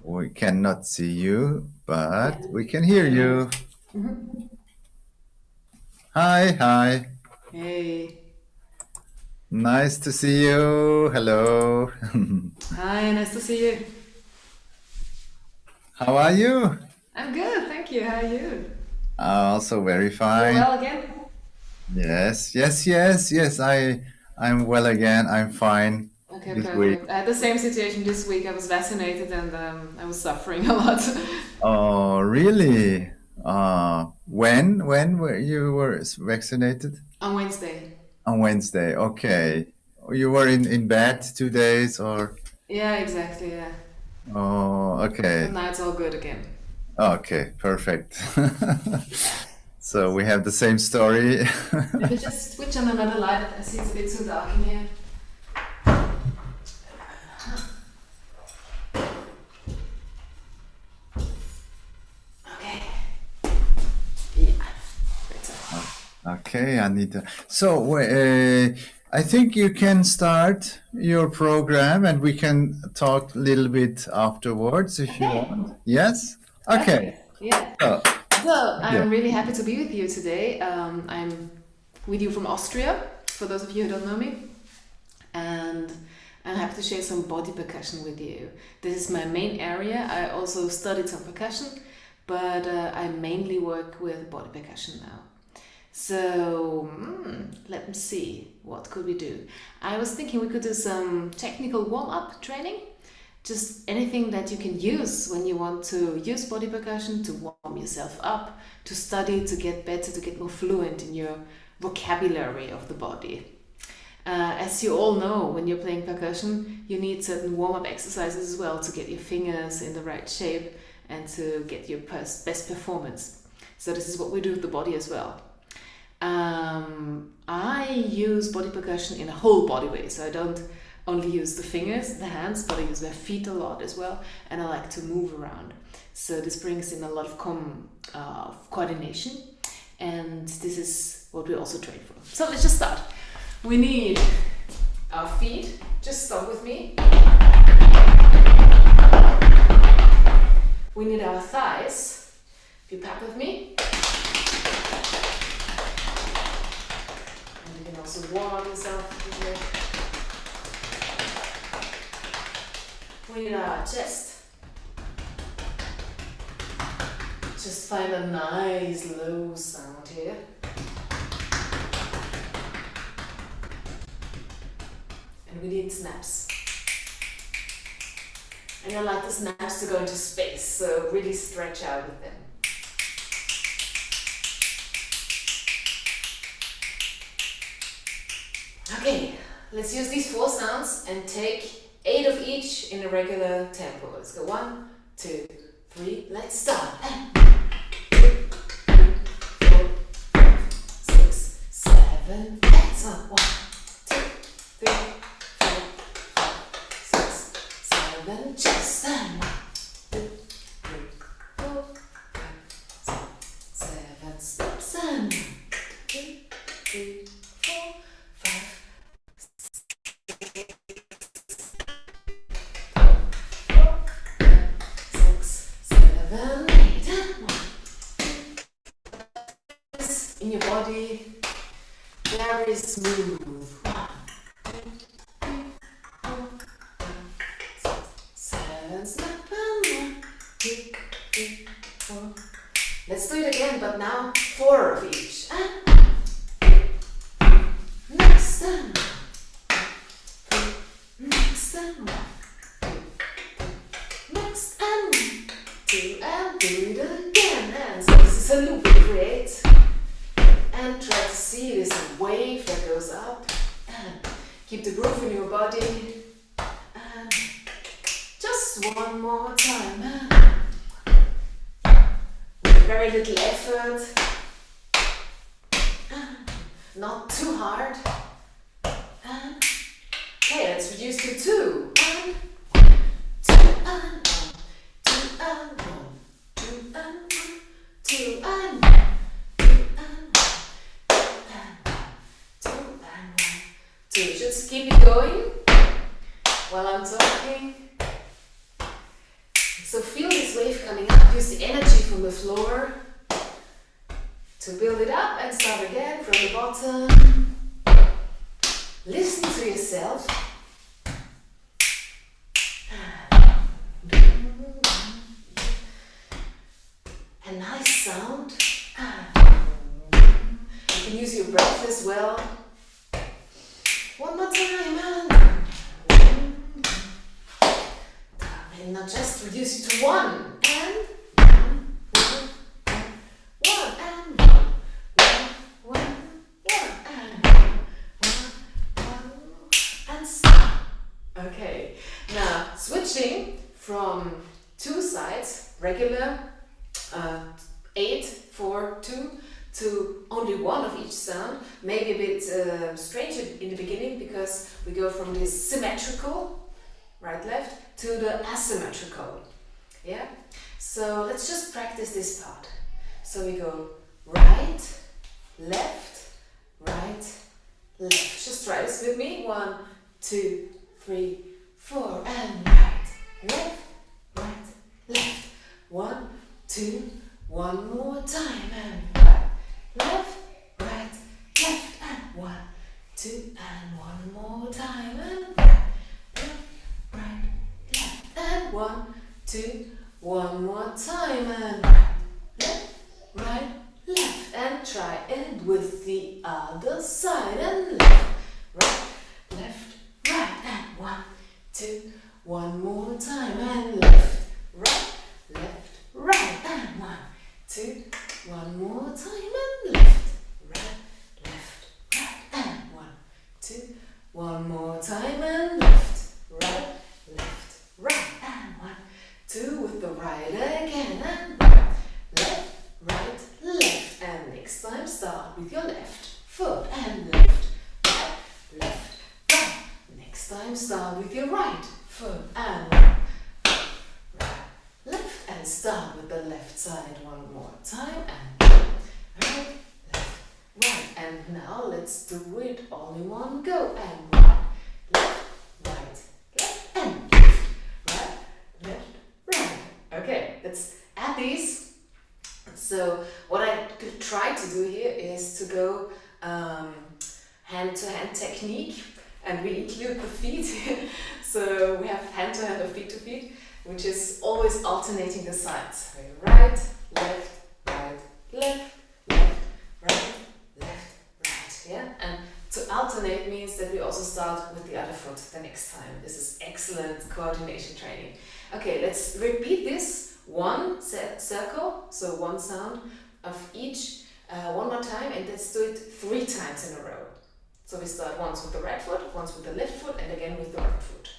We cannot see you, but we can hear you. Hi, hi. Hey. Nice to see you. Hello. Hi, nice to see you. How are you? I'm good, thank you. How are you? Also very You fine. well again? Yes, yes, yes, yes. I'm well again. I'm fine Okay, this week. perfect. I had the same situation this week. I was vaccinated and I was suffering a lot. Oh, really? When were you were vaccinated? On Wednesday. On Wednesday. Okay. You were in bed 2 days or? Yeah, exactly, yeah. Oh, But okay. now it's all good again. Okay, perfect. Yeah. So we have the same story. If you just switch on another light, I see it's a bit too dark in here. Okay. Yeah. Better. Okay, Anita. So I think you can start your program and we can talk a little bit afterwards if you Okay. want. Yes? Okay. Perfect. Yeah. So, So yeah. I'm really happy to be with you today. I'm with you from Austria, for those of you who don't know me, and I'm happy to share some body percussion with you. This is my main area. I also studied some percussion, but I mainly work with body percussion now. So let me see, what could we do? I was thinking we could do some technical warm-up training. Just anything that you can use when you want to use body percussion to warm yourself up, to study, to get better, to get more fluent in your vocabulary of the body. As you all know, when you're playing percussion, you need certain warm-up exercises as well to get your fingers in the right shape and to get your best performance. So this is what we do with the body as well. I use body percussion in a whole body way, so I don't only use the fingers, the hands, but I use my feet a lot as well, and I like to move around. So this brings in a lot of coordination, and this is what we also train for. So let's just start. We need our feet. Just stop with me. We need our thighs. If you pat with me. And you can also warm yourself with it. We need our chest. Just find a nice low sound here. And we need snaps. And I like the snaps to go into space, so really stretch out with them. Okay, let's use these 4 sounds and take 8 of each in a regular tempo. Let's go 1, 2, 3, let's start. 6, 7, 8, so 1, 2, 3, 4, 5, 6, 7, just and 1, 2, 3, 4, 5, 6, 7 steps and 1, 2, 3, 4, 5, 6, 7, 8 and 1. In your body, very smooth. 1, 2, 3, 4, 5, 6, 7, snap and 1, 2, 3, 4. Let's do it again, but now 4 of each. And next and 1, 2, next and 1, 2, next and 1, 2, and do it again. And so this is a loop we create. And try to see this wave that goes up, and keep the groove in your body, and just one more time, with very little effort, not too hard, and okay, let's reduce to 2, and 2 and 1, 2 and 1, 2 and 1, 2 and 1. So you just keep it going while I'm talking. So feel this wave coming up, use the energy from the floor to build it up and start again from the bottom. Listen to yourself. A nice sound. You can use your breath as well. One more time and now just reduce it to 1 and 1 and 1 and stop. Okay, now switching from 2 sides, regular 8, 4, 2 to only 1 of each sound, maybe a bit strange in the beginning because we go from this symmetrical, right, left, to the asymmetrical, yeah? So let's just practice this part. So we go right, left, right, left. Just try this with me. 1, 2, 3, 4, and right, left, right, left. 1, 2, one more time, and right, left, right, left, and 1, 2, and one more time, and right, left, right, left, and 1, 2, one more time, and right, left, right, left, and try it with the other side, and left, right, and 1, 2, one more time, and left, right, and 1, 2, one more time, and left, right, and 1, 2, one more time, and left, right, and 1, 2, with the right again, and right, left, and next time start. start with your left foot and left, right, left, right. Next time start with your right foot and right, left, and start with the left side one more time and right, left, right. And now let's do it all in one go and right, left, and left, right, left, right. Okay, let's add these. So what I could try to do here is to go hand-to-hand technique, and we include the feet. So we have hand-to-hand or feet-to-feet, which is always alternating the sides. Right, left, right, left, left, right, left, right. Yeah, and to alternate means that we also start with the other foot the next time. This is excellent coordination training. Okay, let's repeat this one circle, so one sound of each one more time, and let's do it 3 times in a row. So we start once with the right foot, once with the left foot, and again with the right foot.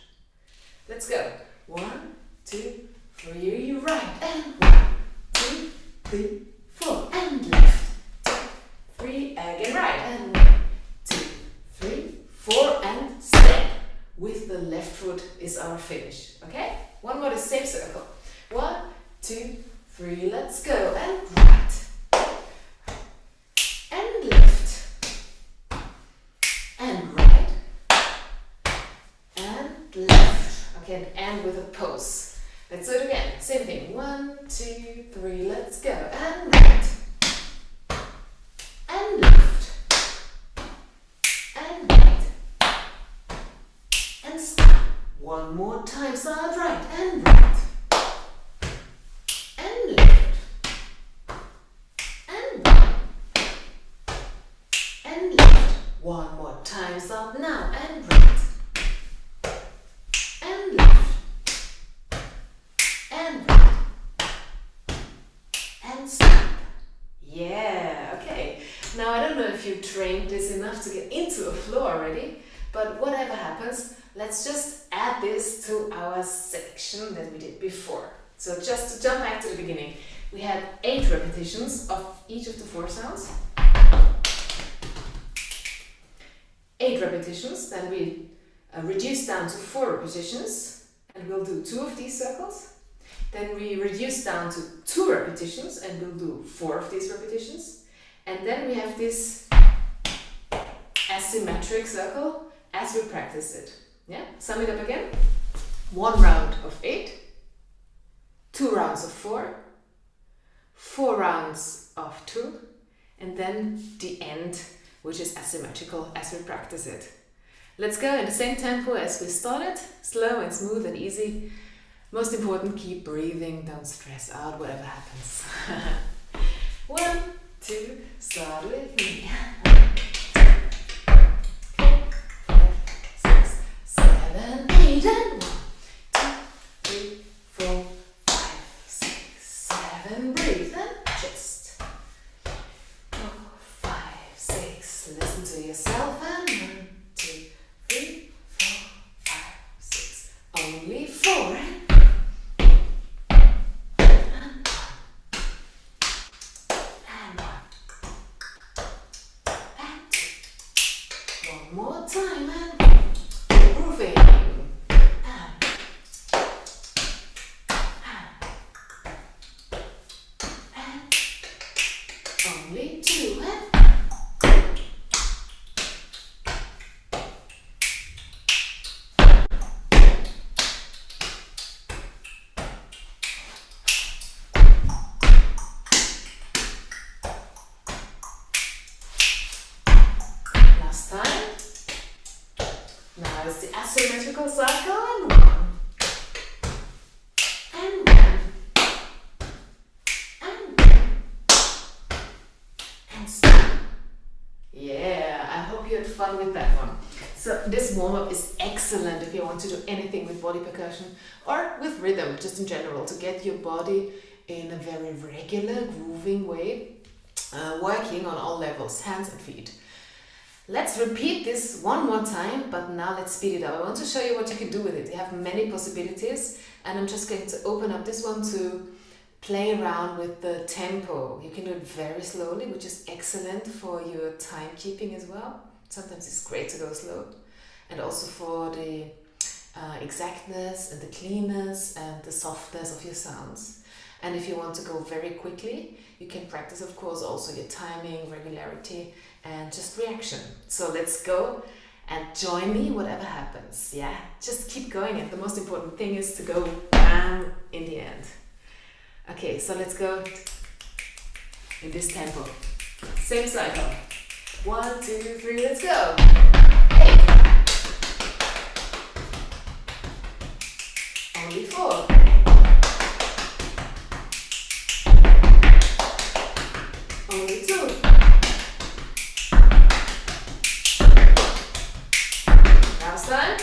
Let's go. 1, 2, 3, right, and 1, 2, 3, 4, and left, 2, 3, again right, and 1, 2, 3, 4, and step. With the left foot is our finish. Okay? One more, the same circle. 1, 2, 3, let's go, and right, and left, and right, and left. Okay, and end with a pose. Let's do it again. Same thing. 1, 2, 3, let's go, and right, and left, and right, and stop. One more time. Start right and right. One more time, start now, and right, and left, and right, and stop. Yeah, okay. Now I don't know if you trained this enough to get into a flow already, but whatever happens, let's just add this to our section that we did before. So just to jump back to the beginning, we had 8 repetitions of each of the 4 sounds. 8 repetitions, then we reduce down to 4 repetitions, and we'll do 2 of these circles. Then we reduce down to 2 repetitions, and we'll do 4 of these repetitions. And then we have this asymmetric circle as we practice it. Yeah, sum it up again. 1 round of 8, 2 rounds of 4, 4 rounds of 2, and then the end, which is asymmetrical as we practice it. Let's go in the same tempo as we started, slow and smooth and easy. Most important, keep breathing, don't stress out whatever happens. 1, 2, start with me. 4, 5, 6, 7, 8, and 1, 2, 3, 4, 5, 6, 7, breathe and chest. 4, 5, 6, listen to yourself, and 1, 2, 3, 4, 5, 6, only 4, more time, and moving. And only 2, and last time. Now it's the asymmetrical circle, and 1, and 1, and 1, and stop. Yeah, I hope you had fun with that one. So this warm-up is excellent if you want to do anything with body percussion or with rhythm, just in general, to get your body in a very regular, grooving way, working on all levels, hands and feet. Let's repeat this one more time, but now let's speed it up. I want to show you what you can do with it. You have many possibilities, and I'm just going to open up this one to play around with the tempo. You can do it very slowly, which is excellent for your timekeeping as well. Sometimes it's great to go slow. And also for the exactness and the cleanness and the softness of your sounds. And if you want to go very quickly, you can practice, of course, also your timing, regularity, and just reaction. So let's go and join me whatever happens. Yeah, just keep going, and the most important thing is to go bam in the end. Okay, so let's go in this tempo. Same cycle. 1, 2, 3, let's go. Hey. Only 4. Only 2. Last time.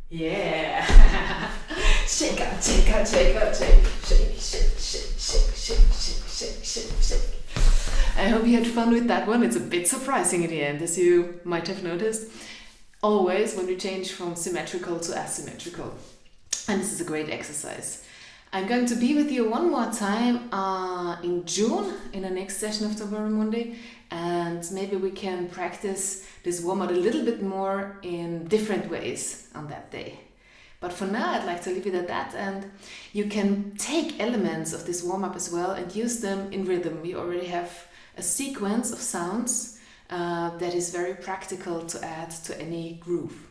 Yeah. Shake out, shake out, shake out, shake, shake, shake, shake, shake, shake, shake, shake, shake, shake. I hope you had fun with that one. It's a bit surprising in the end, as you might have noticed. Always when we change from symmetrical to asymmetrical. And this is a great exercise. I'm going to be with you one more time in June in the next session of Tamburi Mundi, and maybe we can practice this warm-up a little bit more in different ways on that day. But for now, I'd like to leave it at that, and you can take elements of this warm-up as well and use them in rhythm. We already have a sequence of sounds that is very practical to add to any groove.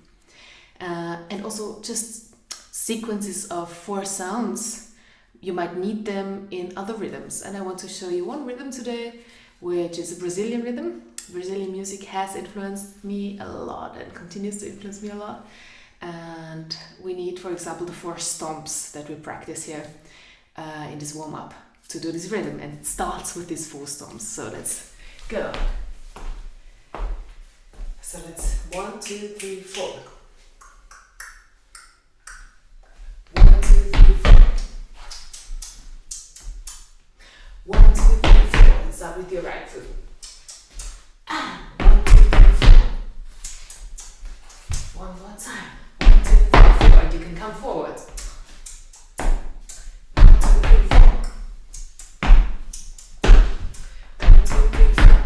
And also just sequences of 4 sounds. You might need them in other rhythms. And I want to show you one rhythm today, which is a Brazilian rhythm. Brazilian music has influenced me a lot and continues to influence me a lot. And we need, for example, the 4 stomps that we practice here in this warm-up to do this rhythm. And it starts with these 4 stomps. So let's go. So let's 1, 2, 3, 4. 1, 2, 3, 4. 1, 2, 3, 4. Let's start with your right foot. 1, 2, 3, 4. One more time. 1, 2, 3, 4. And you can come forward. 1, 2, 3, 4. 1, 2, 3, 4.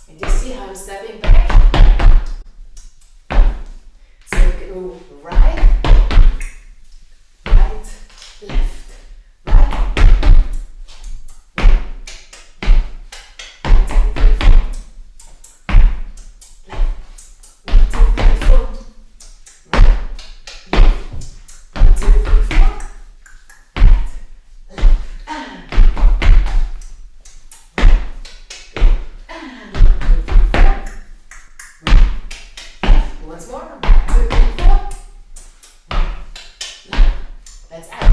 And you see how I'm stepping back? So you can go right, right, left. Once more. 1, 2, 3, 4. Let's add.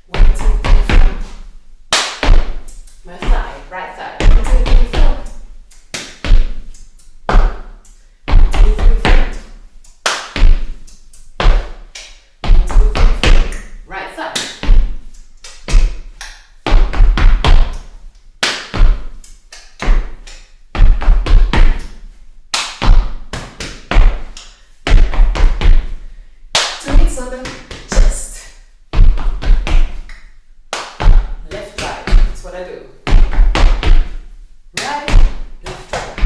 1, 2, 3, 4. My thigh, right thigh. 1, 2, 3, 4. 1, 2, 3, 4. 1, 2, 3, 4. Right thigh. On the chest. Left, right. That's what I do. Right, left, right.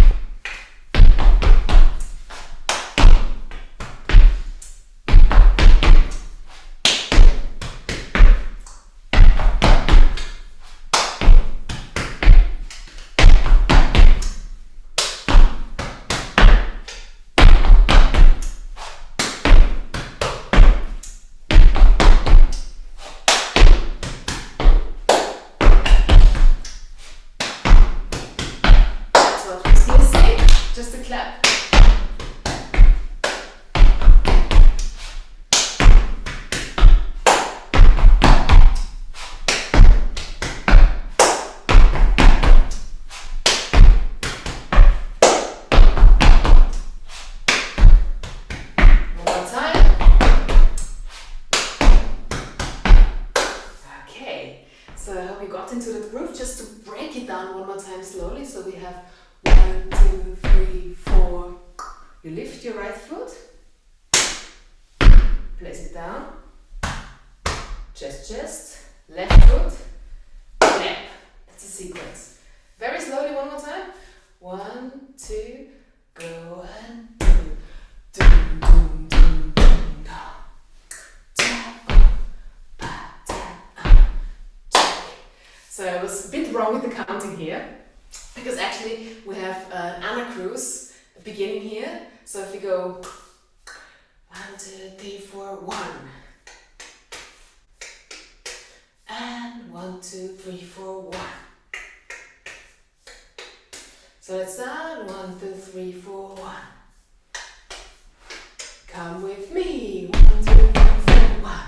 Just a clap. One more time. Okay, so I hope you got into the groove. Just to break it down one more time slowly. So we have 1, 2, 3, 4. You lift your right foot, place it down, chest, chest, left foot, clap. That's a sequence. Very slowly, one more time. 1, 2, go and do. Doom, doom, doom, doom, da. So I was a bit wrong with the counting here, because actually we have an anacruise beginning here. So if we go 1, 2, 3, 4, 1, and 1, 2, 3, 4, 1. So let's start 1, 2, 3, 4, 1. Come with me. 1, 2, 3, 4, 1.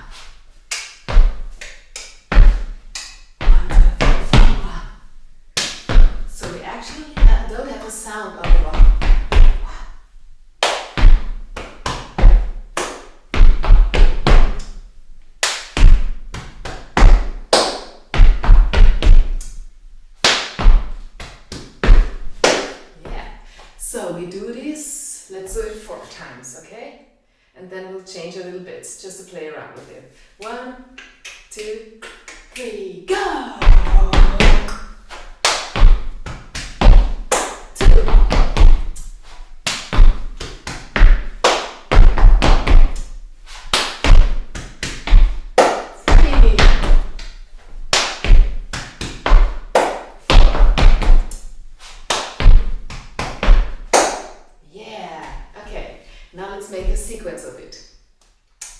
1, 2, 3, 4, 1. So we actually don't have a sound of the 1. So we do this, let's do it 4 times, okay? And then we'll change a little bit, just to play around with it. 1, 2, 3, go! 2. 3. Now let's make a sequence of it.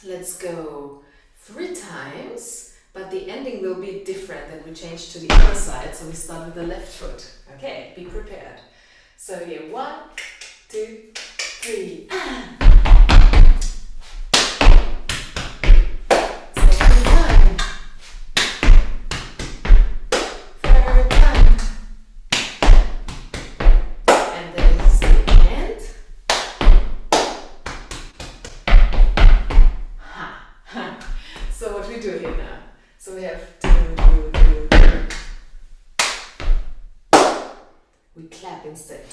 Let's go 3 times, but the ending will be different and we change to the other side. So we start with the left foot. Okay, be prepared. So here, 1, 2, 3, and. Second time. Third time. And then it's the end. So what we do here now? So we have do. We clap instead.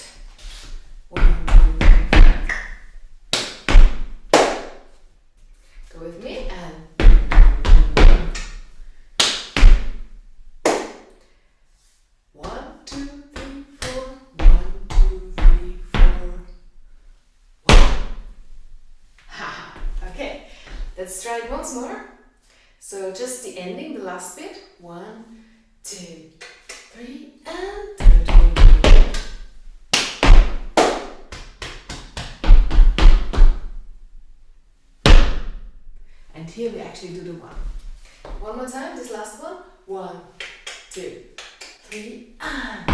1, 2, 3. Go with me and. 1, 2, 3, 4. 1, 2, 3, 4. 1. Ha! Okay, let's try it once more. So just the ending, the last bit. 1, 2, 3, and 2. And here we actually do the 1. One more time, this last one. 1, 2, 3, and.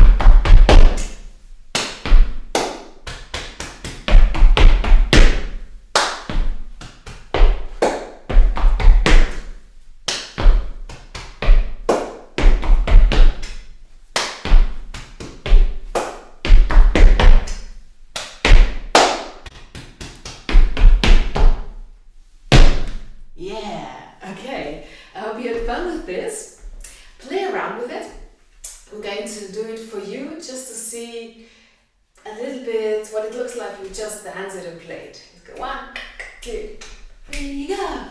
Yeah, okay. I hope you had fun with this. Play around with it. I'm going to do it for you just to see a little bit what it looks like if you just dance it and play it. Let's go 1, 2, 3, go!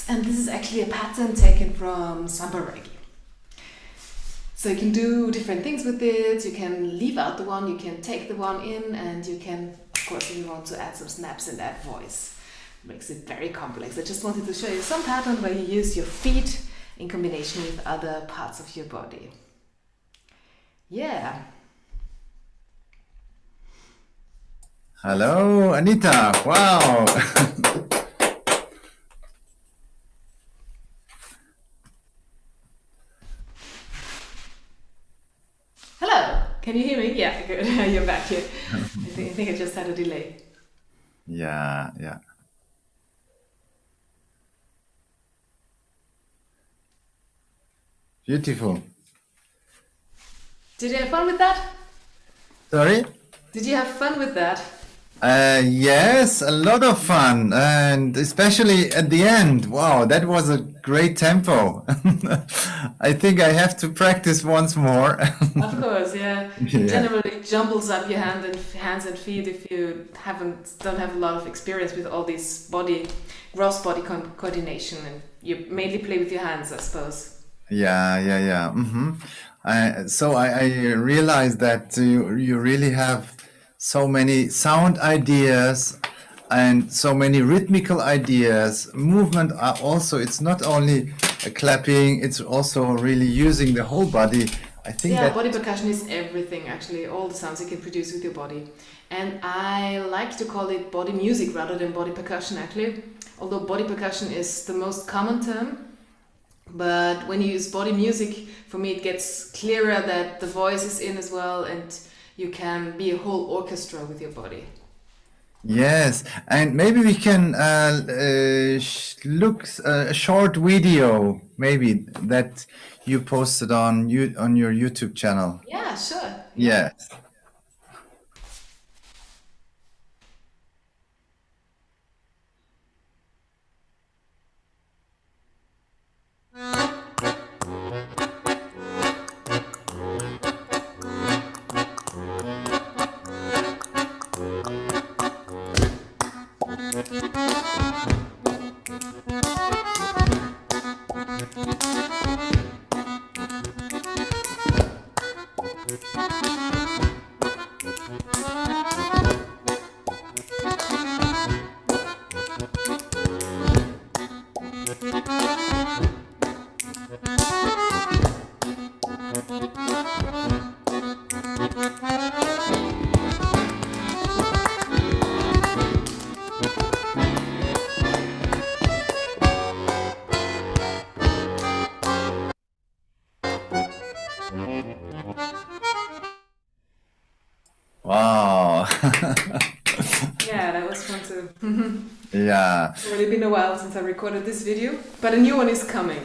And this is actually a pattern taken from Samba Reggae. So you can do different things with it. You can leave out the one, you can take the one in, and you can, of course, if you want to add some snaps in that voice. It makes it very complex. I just wanted to show you some pattern where you use your feet in combination with other parts of your body. Yeah. Hello, Anita. Wow. Can you hear me? Yeah, good. You're back here. I think I just had a delay. Yeah, yeah. Beautiful. Did you have fun with that? Sorry? Did you have fun with that? Yes, a lot of fun, and especially at the end. Wow, that was a great tempo. I think I have to practice once more. Of course, yeah. Yeah. Generally jumbles up your hands and feet if you don't have a lot of experience with all these gross body coordination, and you mainly play with your hands, I suppose. Yeah. So I realized that you really have so many sound ideas and so many rhythmical ideas. Movement are also, it's not only clapping, it's also really using the whole body. I think Yeah, that, body percussion is everything, actually, all the sounds you can produce with your body. And I like to call it body music rather than body percussion, actually. Although body percussion is the most common term. But when you use body music, for me it gets clearer that the voice is in as well, and you can be a whole orchestra with your body. yes, and maybe we can look a short video, maybe that you posted on your YouTube channel. Yeah, sure. Yes. Wow. Yeah, that was fun too. Yeah. It's already been a while since I recorded this video, but a new one is coming.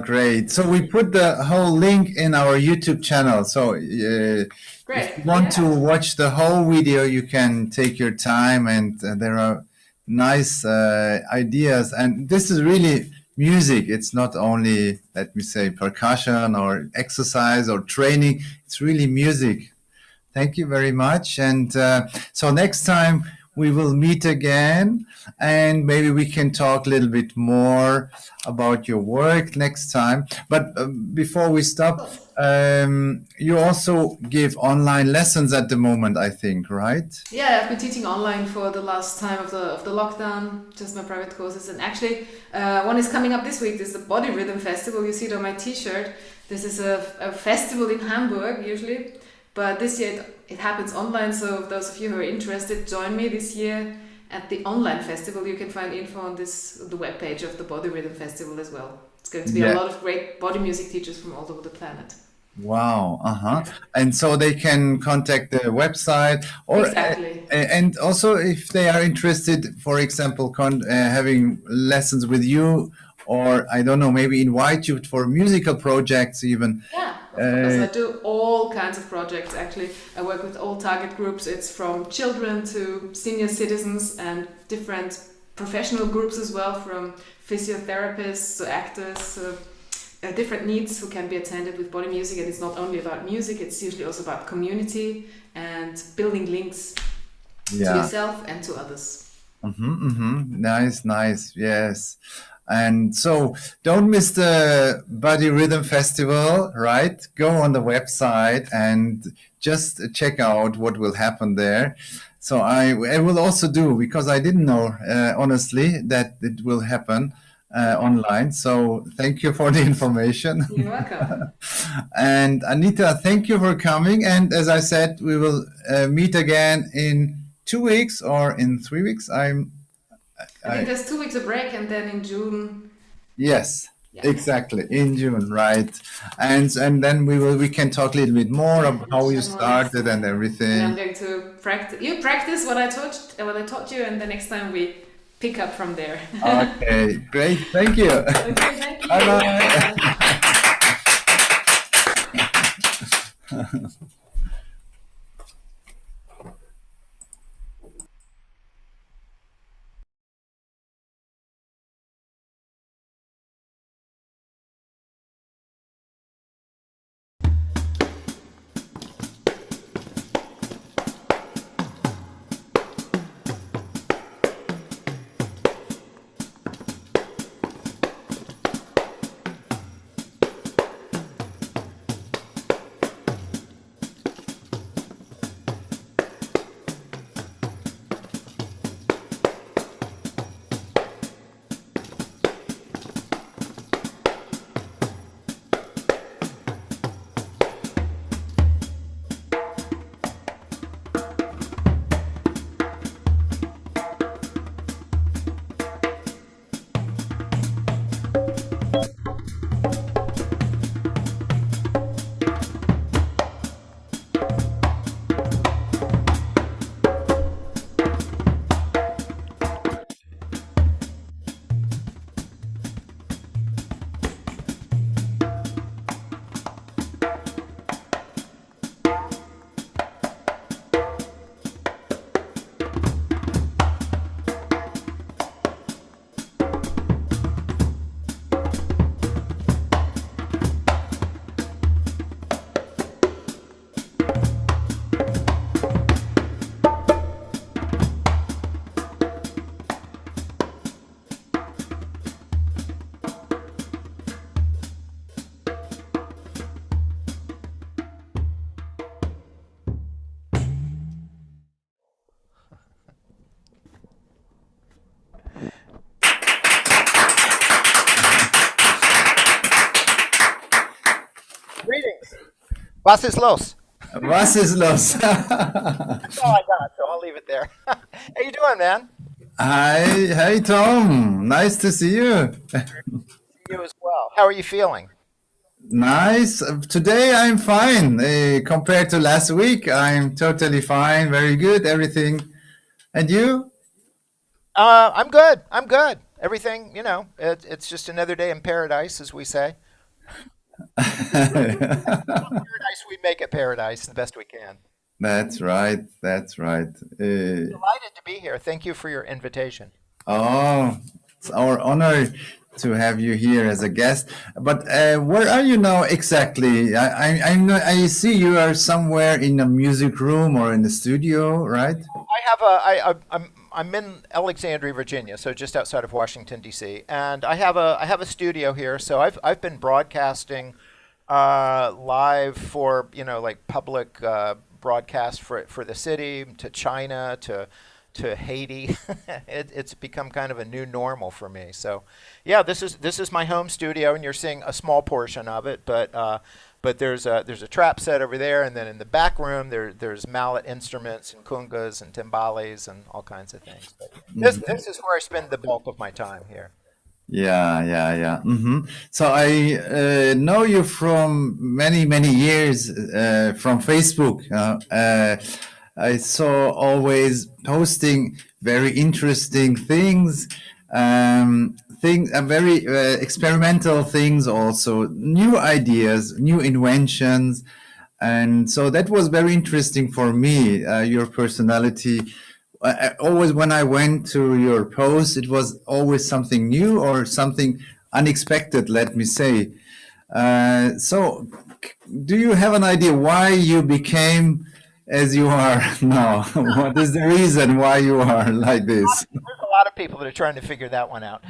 Great. So we put the whole link in our YouTube channel. So Great. if you want to Yeah. watch the whole video, you can take your time, and there are nice ideas. And this is really music. It's not only, let me say, percussion or exercise or training. It's really music. Thank you very much. And so next time we will meet again, and maybe we can talk a little bit more about your work next time. But before we stop, you also give online lessons at the moment, I think, right? Yeah, I've been teaching online for the last time of the lockdown, just my private courses. And actually, one is coming up this week. This is the Body Rhythm Festival. You see it on my t-shirt. This is a festival in Hamburg, usually. But this year it happens online, so those of you who are interested, join me this year at the online festival. You can find info on the webpage of the Body Rhythm Festival as well. It's going to be a lot of great body music teachers from all over the planet. Wow. And so they can contact the website, or Exactly. and also if they are interested, for example, having lessons with you, or I don't know, maybe invite you for musical projects even. Yeah, of course. I do all kinds of projects, actually. I work with all target groups. It's from children to senior citizens and different professional groups as well, from physiotherapists to actors, different needs who can be attended with body music. And it's not only about music, it's usually also about community and building links to yourself and to others. Nice, yes. And so don't miss the Body Rhythm Festival, right? Go on the website and just check out what will happen there. So I will also do, because I didn't know, honestly, that it will happen online. So thank you for the information. You're welcome. And Anita, thank you for coming. And as I said, we will meet again in 2 weeks or in 3 weeks. I think there's 2 weeks of break, and then in June. Yes. Yeah. Exactly, in June, right? And then we can talk a little bit more about how you started and And I'm everything. going to practice. You practice what I taught you, and the next time we pick up from there. Okay, great, thank you. Okay, thank you. Bye bye. Greetings. Was ist los? Was ist los? That's all I got, so I'll leave it there. How you doing, man? Hi, Tom. Nice to see you. You as well. How are you feeling? Nice. Today I'm fine. Compared to last week, I'm totally fine. Very good. Everything. And you? I'm good. I'm good. Everything, it's just another day in paradise, as we say. Paradise, we make it paradise the best we can. That's right. That's right. Delighted to be here. Thank you for your invitation. Oh, it's our honor to have you here as a guest. But where are you now exactly? I see you are somewhere in a music room or in the studio, right? I'm in Alexandria, Virginia, so just outside of Washington D.C. And I have a studio here, so I've been broadcasting live for like public broadcast for the city, to China, to Haiti. It's become kind of a new normal for me. So yeah, this is my home studio, and you're seeing a small portion of it, but there's a trap set over there, and then in the back room there's mallet instruments and congas and timbales and all kinds of things. But this is where I spend the bulk of my time here. Yeah. So I know you from many years from Facebook. I saw always posting very interesting things, very experimental things, also new ideas, new inventions, and so that was very interesting for me. Your personality. Always when I went to your post, it was always something new or something unexpected, let me say. So, do you have an idea why you became as you are now? What is the reason why you are like this? There's a lot of people that are trying to figure that one out.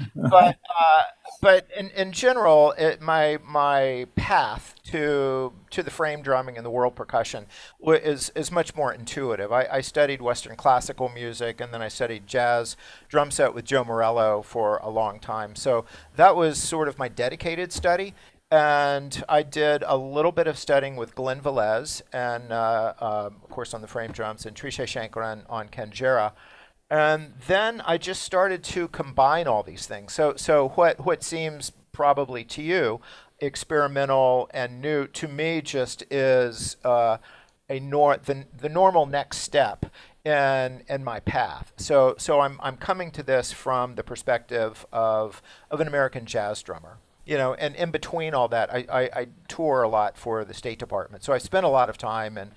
But in general, my path to the frame drumming and the world percussion is much more intuitive. I studied Western classical music, and then I studied jazz drum set with Joe Morello for a long time. So that was sort of my dedicated study. And I did a little bit of studying with Glenn Velez, and of course on the frame drums, and Trisha Shankaran on Kanjera. And then I just started to combine all these things. So what seems probably to you, experimental and new, to me just is the normal next step in my path. So I'm coming to this from the perspective of an American jazz drummer. And in between all that, I tour a lot for the State Department. So I spent a lot of time in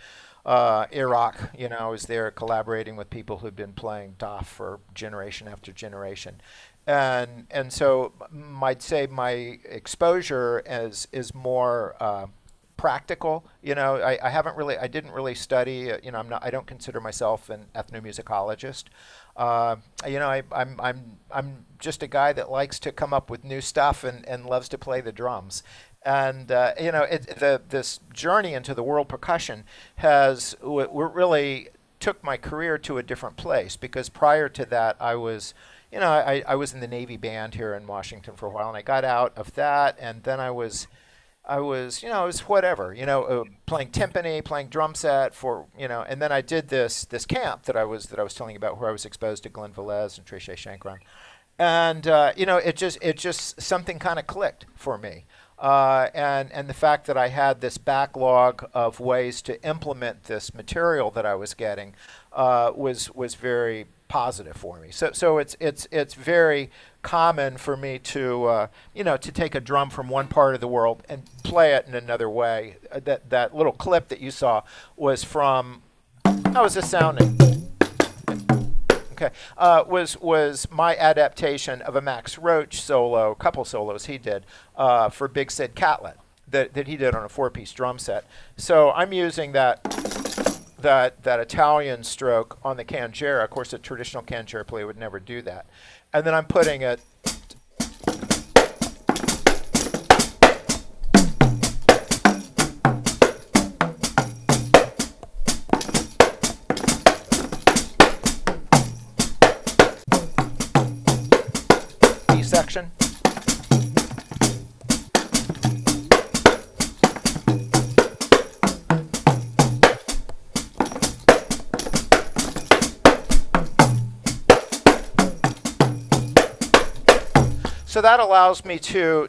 Iraq. I was there collaborating with people who'd been playing DAF for generation after generation. And so I'd say my exposure is more practical. I didn't really study. I don't consider myself an ethnomusicologist. I'm just a guy that likes to come up with new stuff and loves to play the drums. And this journey into the world percussion really took my career to a different place, because prior to that I was I was in the Navy band here in Washington for a while, and I got out of that, and then I was whatever, playing timpani, playing drum set and then I did this camp that I was telling you about, where I was exposed to Glenn Velez and Trisha Shankran. And it just something kind of clicked for me. And the fact that I had this backlog of ways to implement this material that I was getting was very positive for me. So it's very common for me to to take a drum from one part of the world and play it in another way. That little clip that you saw was from, how was this sounding? Okay, was my adaptation of a Max Roach solo, couple solos he did for Big Sid Catlett that he did on a 4-piece drum set. So I'm using that Italian stroke on the canjera. Of course, a traditional canjera player would never do that. And then I'm putting it B section. So that allows me to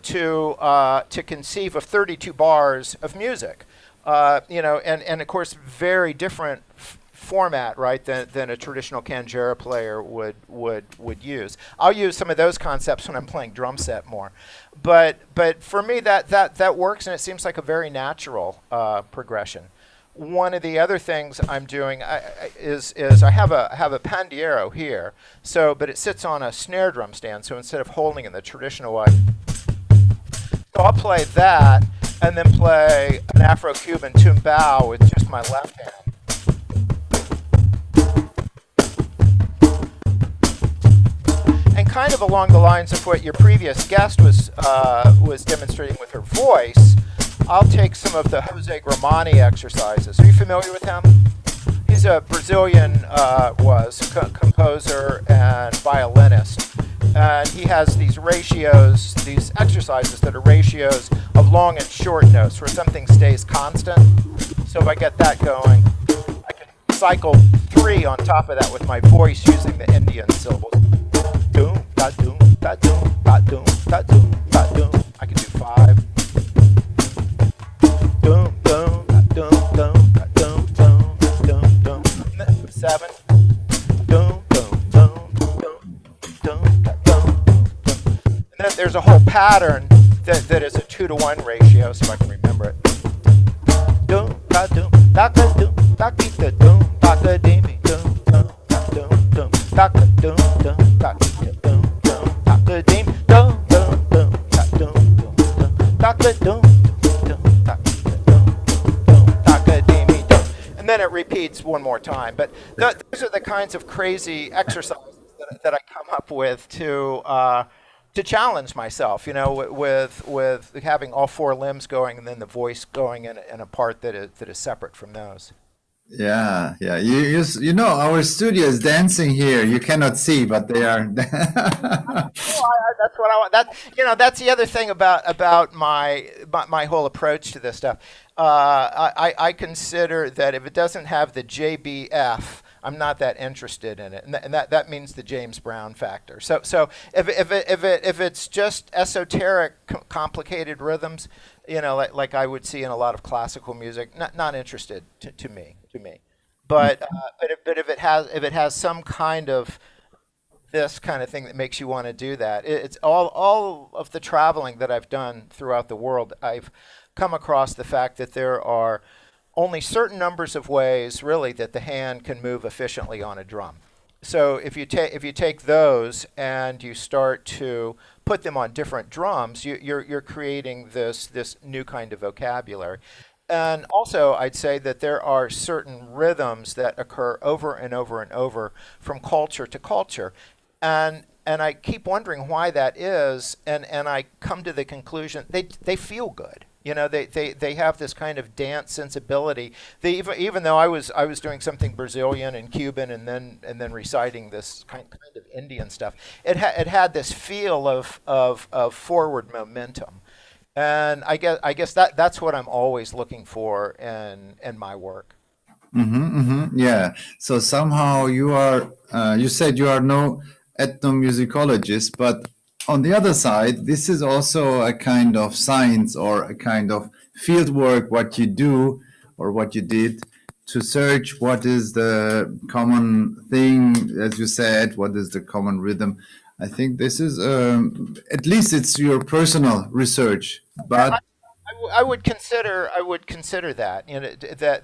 conceive of 32 bars of music, and of course very different format, right, than a traditional canjera player would use. I'll use some of those concepts when I'm playing drum set more, but for me that works, and it seems like a very natural progression. One of the other things I'm doing is I have a pandiero here, but it sits on a snare drum stand. So instead of holding it the traditional way, so I'll play that and then play an Afro-Cuban tumbao with just my left hand. And kind of along the lines of what your previous guest was demonstrating with her voice, I'll take some of the Jose Gramani exercises. Are you familiar with him? He's a Brazilian composer and violinist. And he has these ratios, these exercises that are ratios of long and short notes, where something stays constant. So if I get that going, I can cycle 3 on top of that with my voice using the Indian syllables. Doom, da doom, da doom, da doom, da doom, da doom. I can do 5. Doom, doom, doom, doom, doom, doom, doom, doom. 7. Doom, doom, doom, doom, doom, doom. And then there's a whole pattern that is a 2-to-1 ratio, so I can remember it. Doom, da doom, da da doom, da da doom, da da dee doom, doom, da doom, doom, da da doom, doom, da da doom, doom, da da dee doom, doom, doom, da doom, doom, da da doom. And then it repeats one more time. But those are the kinds of crazy exercises that I come up with to challenge myself, with having all 4 limbs going and then the voice going in a part that is separate from those. Yeah. Our studio is dancing here. You cannot see, but they are. That's what I want. That's the other thing about my whole approach to this stuff. I consider that if it doesn't have the JBF I'm not that interested in it, and that means the James Brown factor. So if it's just esoteric, complicated rhythms, like I would see in a lot of classical music, not interested to me. But if it has some kind of this kind of thing that makes you want to do that, it's all of the traveling that I've done throughout the world. I've come across the fact that there are only certain numbers of ways, really, that the hand can move efficiently on a drum. So if you take those and you start to put them on different drums, you're creating this new kind of vocabulary. And also, I'd say that there are certain rhythms that occur over and over and over from culture to culture. And I keep wondering why that is, and I come to the conclusion they feel good. They have this kind of dance sensibility. Even though I was doing something Brazilian and Cuban and then reciting this kind of Indian stuff, it had this feel of forward momentum. And I guess that's what I'm always looking for in my work. Yeah. So somehow you are. You said you are no ethnomusicologist, but on the other side, this is also a kind of science or a kind of field work. What you do or what you did to search what is the common thing, as you said, what is the common rhythm. I think this is at least it's your personal research, but I would consider that,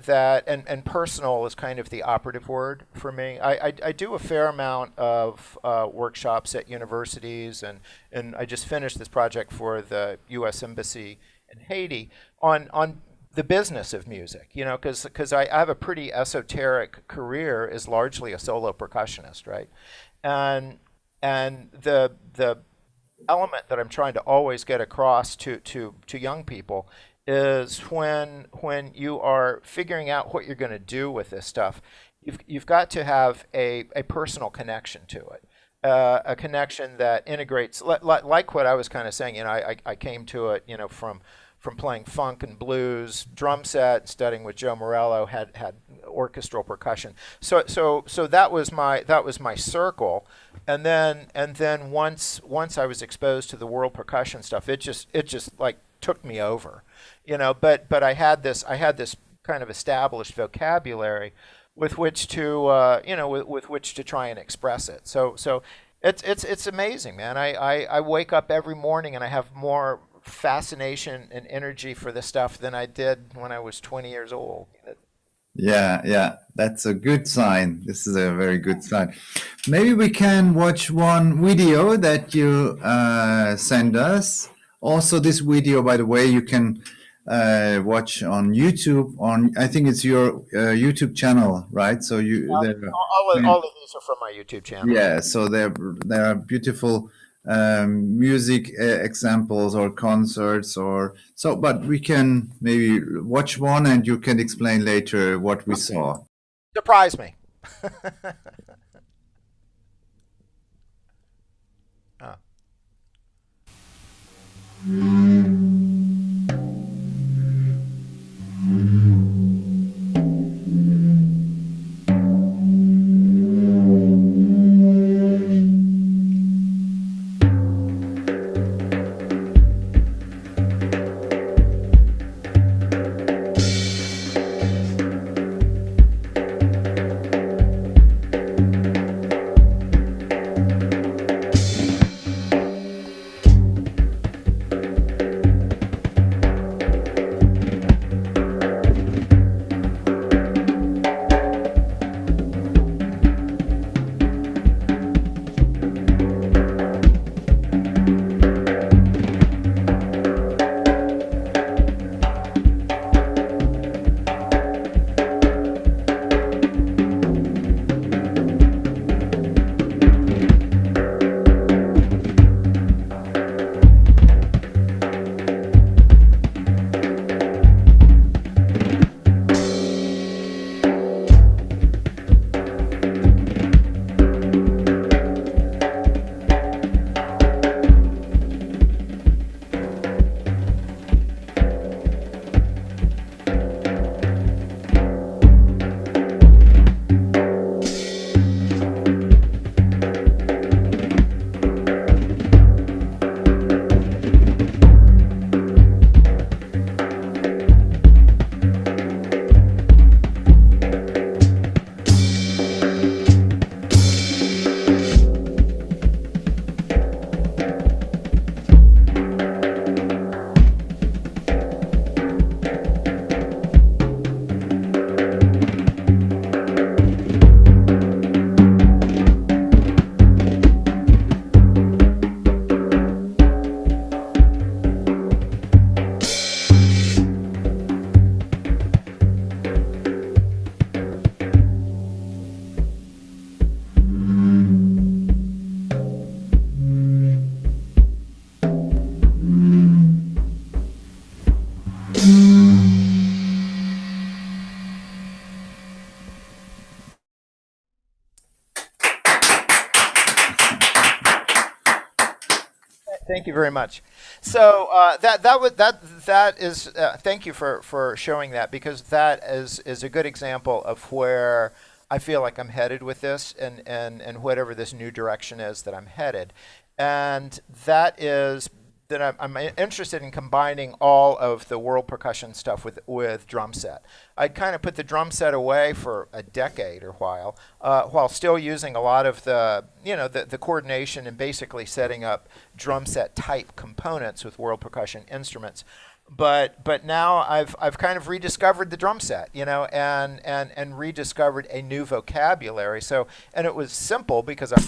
that and personal is kind of the operative word for me. I do a fair amount of workshops at universities, and I just finished this project for the U.S. Embassy in Haiti on the business of music, because I have a pretty esoteric career as largely a solo percussionist, right? And the element that I'm trying to always get across to young people is when you are figuring out what you're going to do with this stuff, you've got to have a personal connection to it, a connection that integrates, like what I was kind of saying. I came to it, from playing funk and blues, drum set, studying with Joe Morello, had orchestral percussion. So that was my circle, and then once I was exposed to the world percussion stuff, it just like took me over, But I had this kind of established vocabulary with which to with which to try and express it. So it's amazing, man. I wake up every morning and I have more fascination and energy for this stuff than I did when I was 20 years old. Yeah, that's a good sign. This is a very good sign. Maybe we can watch one video that you send us. Also, this video, by the way, you can watch on YouTube. I think it's your YouTube channel, right? So all of these are from my YouTube channel. Yeah, so there are beautiful music examples or concerts or so, but we can maybe watch one and you can explain later what we saw. Surprise me. Thank you very much. So that is thank you for showing that, because that is a good example of where I feel like I'm headed with this, and whatever this new direction is that I'm headed, and that is that I'm interested in combining all of the world percussion stuff with drum set. I'd kind of put the drum set away for a decade or while still using a lot of the coordination and basically setting up drum set type components with world percussion instruments. But now I've kind of rediscovered the drum set, and rediscovered a new vocabulary. So, and it was simple because I'm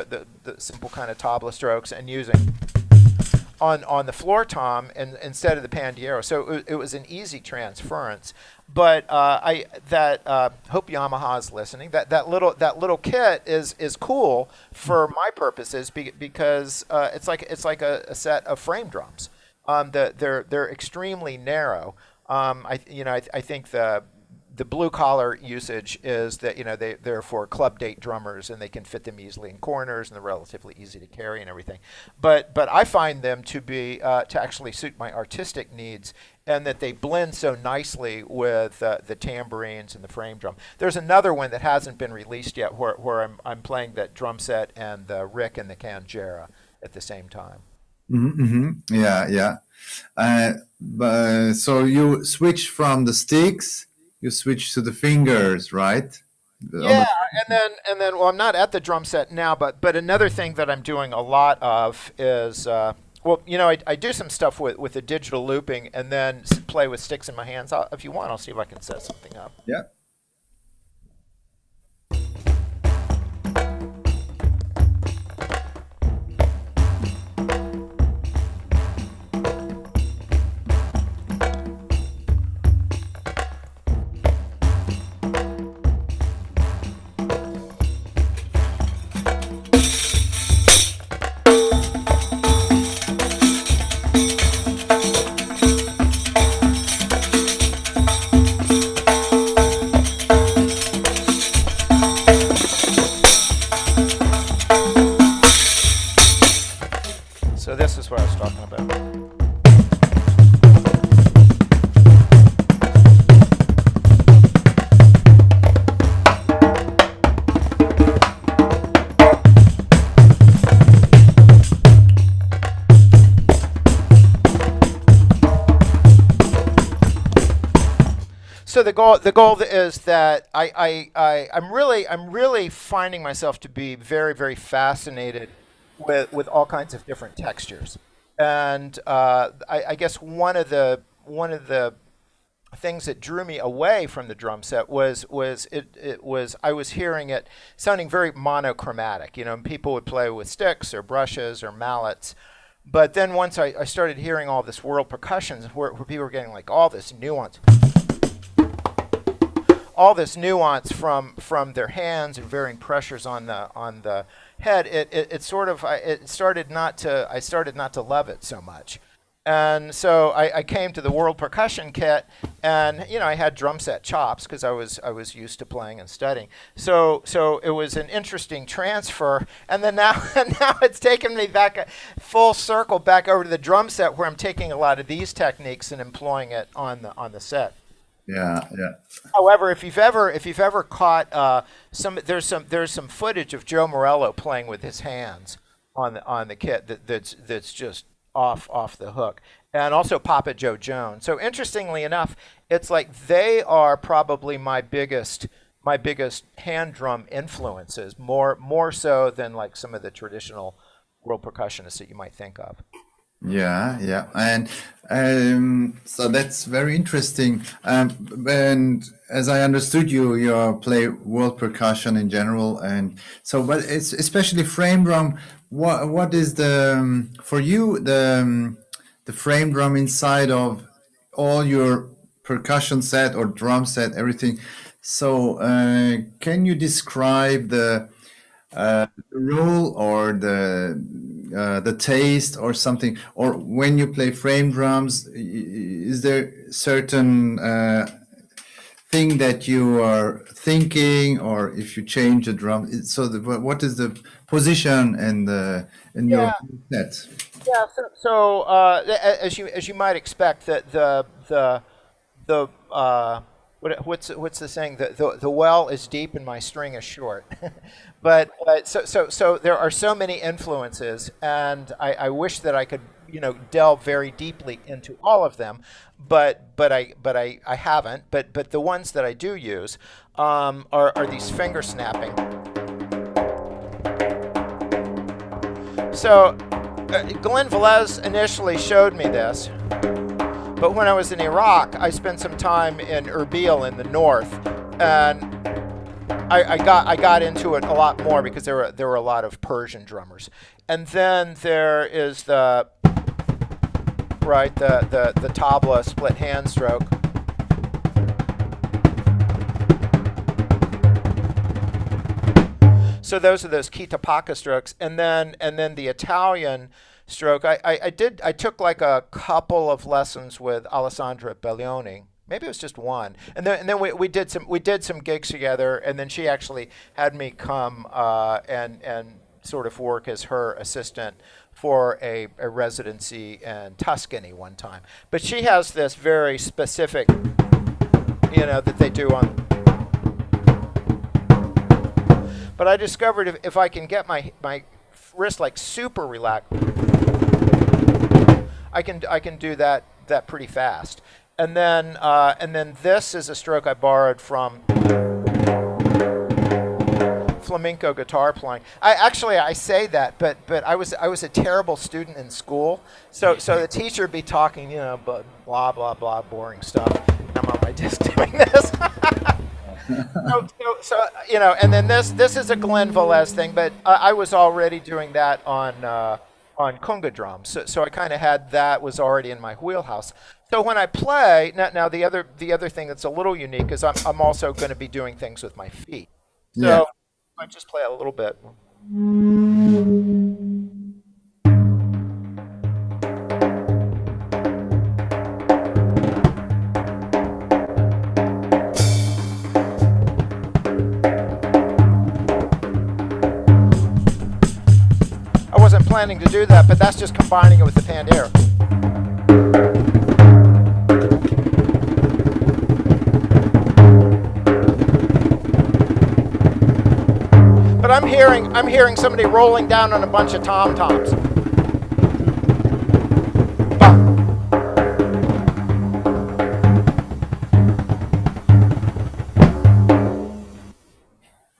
the simple kind of tabla strokes and using on the floor tom instead of the pandiero. So it was an easy transference. But hope Yamaha's listening. That little kit is cool for my purposes because it's like a set of frame drums. They're extremely narrow. I think the blue collar usage is that they're for club date drummers, and they can fit them easily in corners, and they're relatively easy to carry and everything. But I find them to be to actually suit my artistic needs, and that they blend so nicely with the tambourines and the frame drum. There's another one that hasn't been released yet where I'm playing that drum set and the rick and the canjera at the same time. Yeah. So you switch from the sticks. You switch to the fingers, right? Yeah, and then well, I'm not at the drum set now, but another thing that I'm doing a lot of is I do some stuff with the digital looping, and then play with sticks in my hands. If you want, I'll see if I can set something up. Yeah. So this is what I was talking about. So the goal is that I'm really finding myself to be very, very fascinated with all kinds of different textures, and I guess one of the things that drew me away from the drum set was I was hearing it sounding very monochromatic. People would play with sticks or brushes or mallets, but then once I started hearing all this world percussion where people were getting like all this nuance from their hands and varying pressures on the head, I started not to love it so much. And so I came to the world percussion kit, and I had drum set chops because I was used to playing and studying. So it was an interesting transfer, and then now it's taken me back full circle back over to the drum set, where I'm taking a lot of these techniques and employing it on the set. Yeah. However, if you've ever caught there's some footage of Joe Morello playing with his hands on the kit that's just off the hook, and also Papa Joe Jones. So interestingly enough, it's like they are probably my biggest hand drum influences, more so than like some of the traditional world percussionists that you might think of. Yeah, and so that's very interesting. And as I understood you play world percussion in general, and so, but it's especially frame drum. What is for you the frame drum inside of all your percussion set or drum set, everything? So can you describe the role or the taste or something, or when you play frame drums, is there certain thing that you are thinking, or if you change the drum? What is the position in your Yeah, set? yeah. As you might expect, the what's the saying? The well is deep and my string is short. So there are so many influences, and I wish that I could delve very deeply into all of them, but I haven't. But the ones that I do use are these finger snapping. So Glenn Velez initially showed me this. But when I was in Iraq, I spent some time in Erbil in the north, and I got into it a lot more because there were a lot of Persian drummers. And then there is the tabla split hand stroke. So those are those Kitapaka strokes, and then the Italian stroke. I took like a couple of lessons with Alessandra Bellioni. Maybe it was just one, and then we did some gigs together, and then she actually had me come and sort of work as her assistant for a residency in Tuscany one time. But she has this very specific, that they do on. But I discovered if I can get my wrist like super relaxed, I can do that pretty fast. And then this is a stroke I borrowed from flamenco guitar playing. I say that, but I was a terrible student in school. So the teacher would be talking, but blah blah blah, boring stuff. And I'm on my desk doing this. And then this is a Glenn Velez thing, but I was already doing that on conga drums, so I kind of had that was already in my wheelhouse. So when I play now, the other thing that's a little unique is I'm also going to be doing things with my feet. So Yeah. I might just play a little bit. I wasn't planning to do that, but that's just combining it with the pandeiro. But I'm hearing somebody rolling down on a bunch of tom-toms.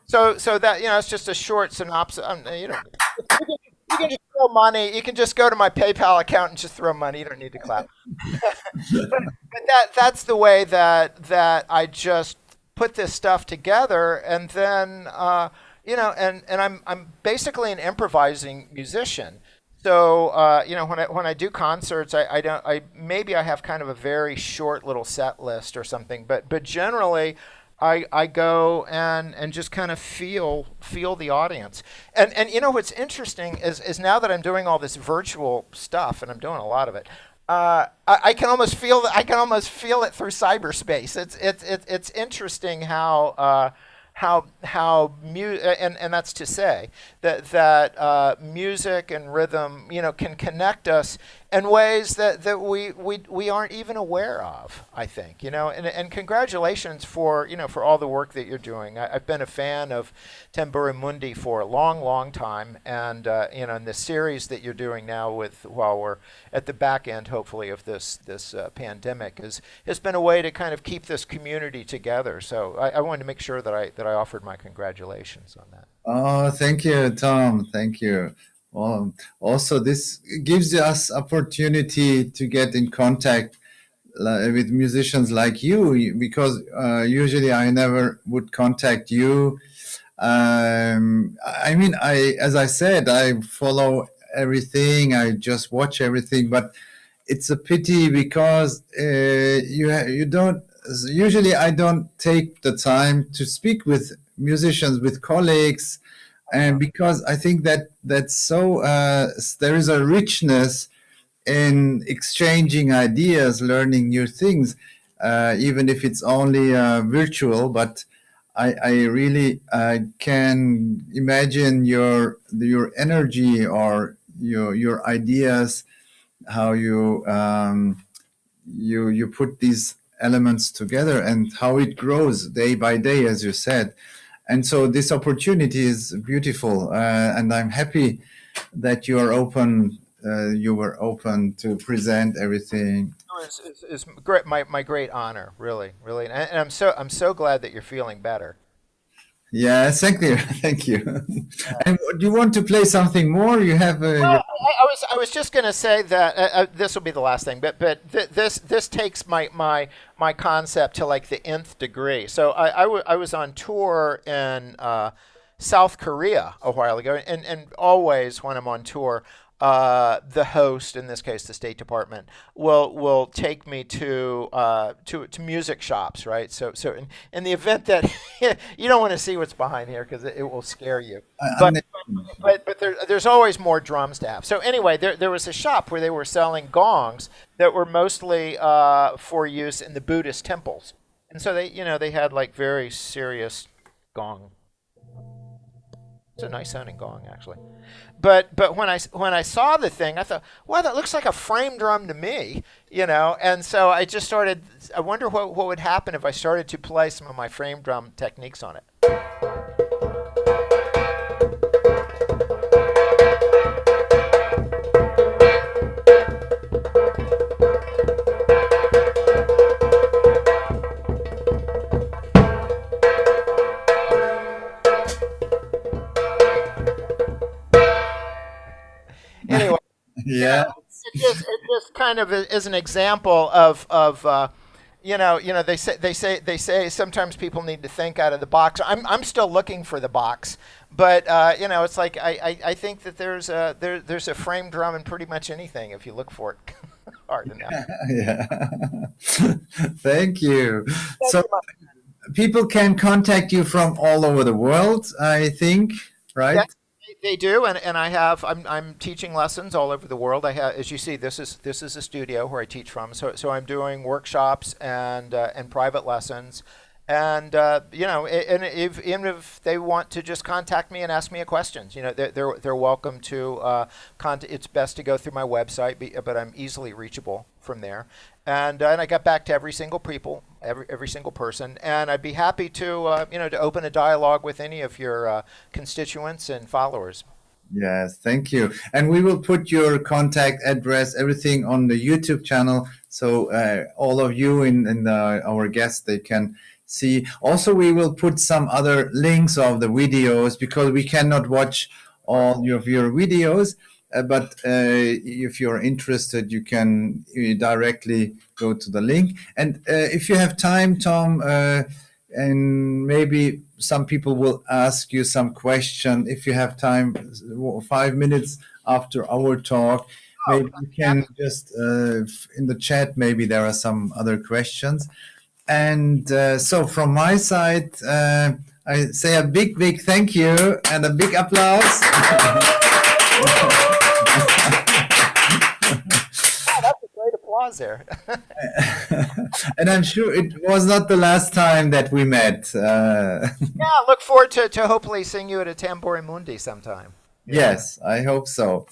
So that it's just a short synopsis. You can just throw money. You can just go to my PayPal account and just throw money. You don't need to clap. but that's the way that I just put this stuff together, and then and I'm basically an improvising musician. So when I do concerts, I maybe I have kind of a very short little set list or something, but generally I go and just kind of feel the audience. And what's interesting is now that I'm doing all this virtual stuff, and I'm doing a lot of it, I can almost feel it through cyberspace. It's interesting how and that's to say that music and rhythm can connect us in ways that we aren't even aware of, I think. And congratulations for all the work that you're doing. I've been a fan of Tamburi Mundi for a long time, and in the series that you're doing now while we're at the back end, hopefully, of this pandemic has been a way to kind of keep this community together. So I wanted to make sure that I offered my congratulations on that. Oh, thank you, Tom. Thank you. Also, this gives us opportunity to get in contact with musicians like you, because usually I never would contact you. As I said, I follow everything. I just watch everything, but it's a pity because you don't. Usually, I don't take the time to speak with musicians, with colleagues, and because I think that's so there is a richness in exchanging ideas, learning new things. even if it's only virtual. But I really can imagine your energy or your ideas, how you put these elements together and how it grows day by day, as you said. And so this opportunity is beautiful, and I'm happy that you are open. You were open to present everything. It's great, my great honor, really, really, and I'm so glad that you're feeling better. Yeah, thank you, thank you. And do you want to play something more? You have your... I was just going to say that this will be the last thing, but this takes my concept to like the nth degree. So I was on tour in South Korea a while ago, and always when I'm on tour, the host, in this case the State Department, will take me to music shops, right? So in the event that you don't want to see what's behind here because it will scare you, but there's always more drums to have. So anyway, there was a shop where they were selling gongs that were mostly for use in the Buddhist temples, and so they had like very serious gong. It's a nice sounding gong, actually. But when I saw the thing, I thought, wow, that looks like a frame drum to me, And so I just started. I wonder what would happen if I started to play some of my frame drum techniques on it. Anyway, Yeah. it just kind of is an example of they say sometimes people need to think out of the box. I'm still looking for the box, but it's like I think that there's a frame drum in pretty much anything if you look for it hard enough. Yeah. Thank you. So people can contact you from all over the world, I think, right? Yeah. They do, and I'm teaching lessons all over the world. I have, as you see, this is a studio where I teach from. So I'm doing workshops and private lessons, and and even if they want to just contact me and ask me a question, they're welcome to contact. It's best to go through my website, but I'm easily reachable from there. And I got back to every single person, and I'd be happy to to open a dialogue with any of your constituents and followers. Yes, thank you. And we will put your contact address, everything on the YouTube channel, so all of you and our guests, they can see. Also, we will put some other links of the videos because we cannot watch all of your videos. But if you're interested, you can directly go to the link. And if you have time, Tom, and maybe some people will ask you some question. If you have time, 5 minutes after our talk, maybe you can just in the chat, maybe there are some other questions. And so from my side, I say a big thank you and a big applause. That's a great applause there. And I'm sure it was not the last time that we met. Yeah, look forward to hopefully seeing you at a Tamburi Mundi sometime. Yes, I hope so.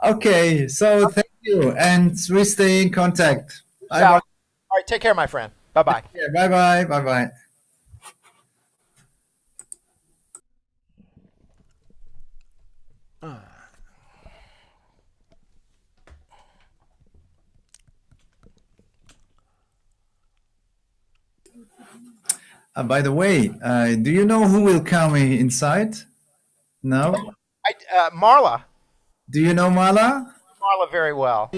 Okay, so thank you, and we stay in contact. Bye. All right, take care, my friend. Bye-bye. Yeah, bye-bye. Bye-bye. By the way, do you know who will come inside? No? Marla. Do you know Marla? Marla very well.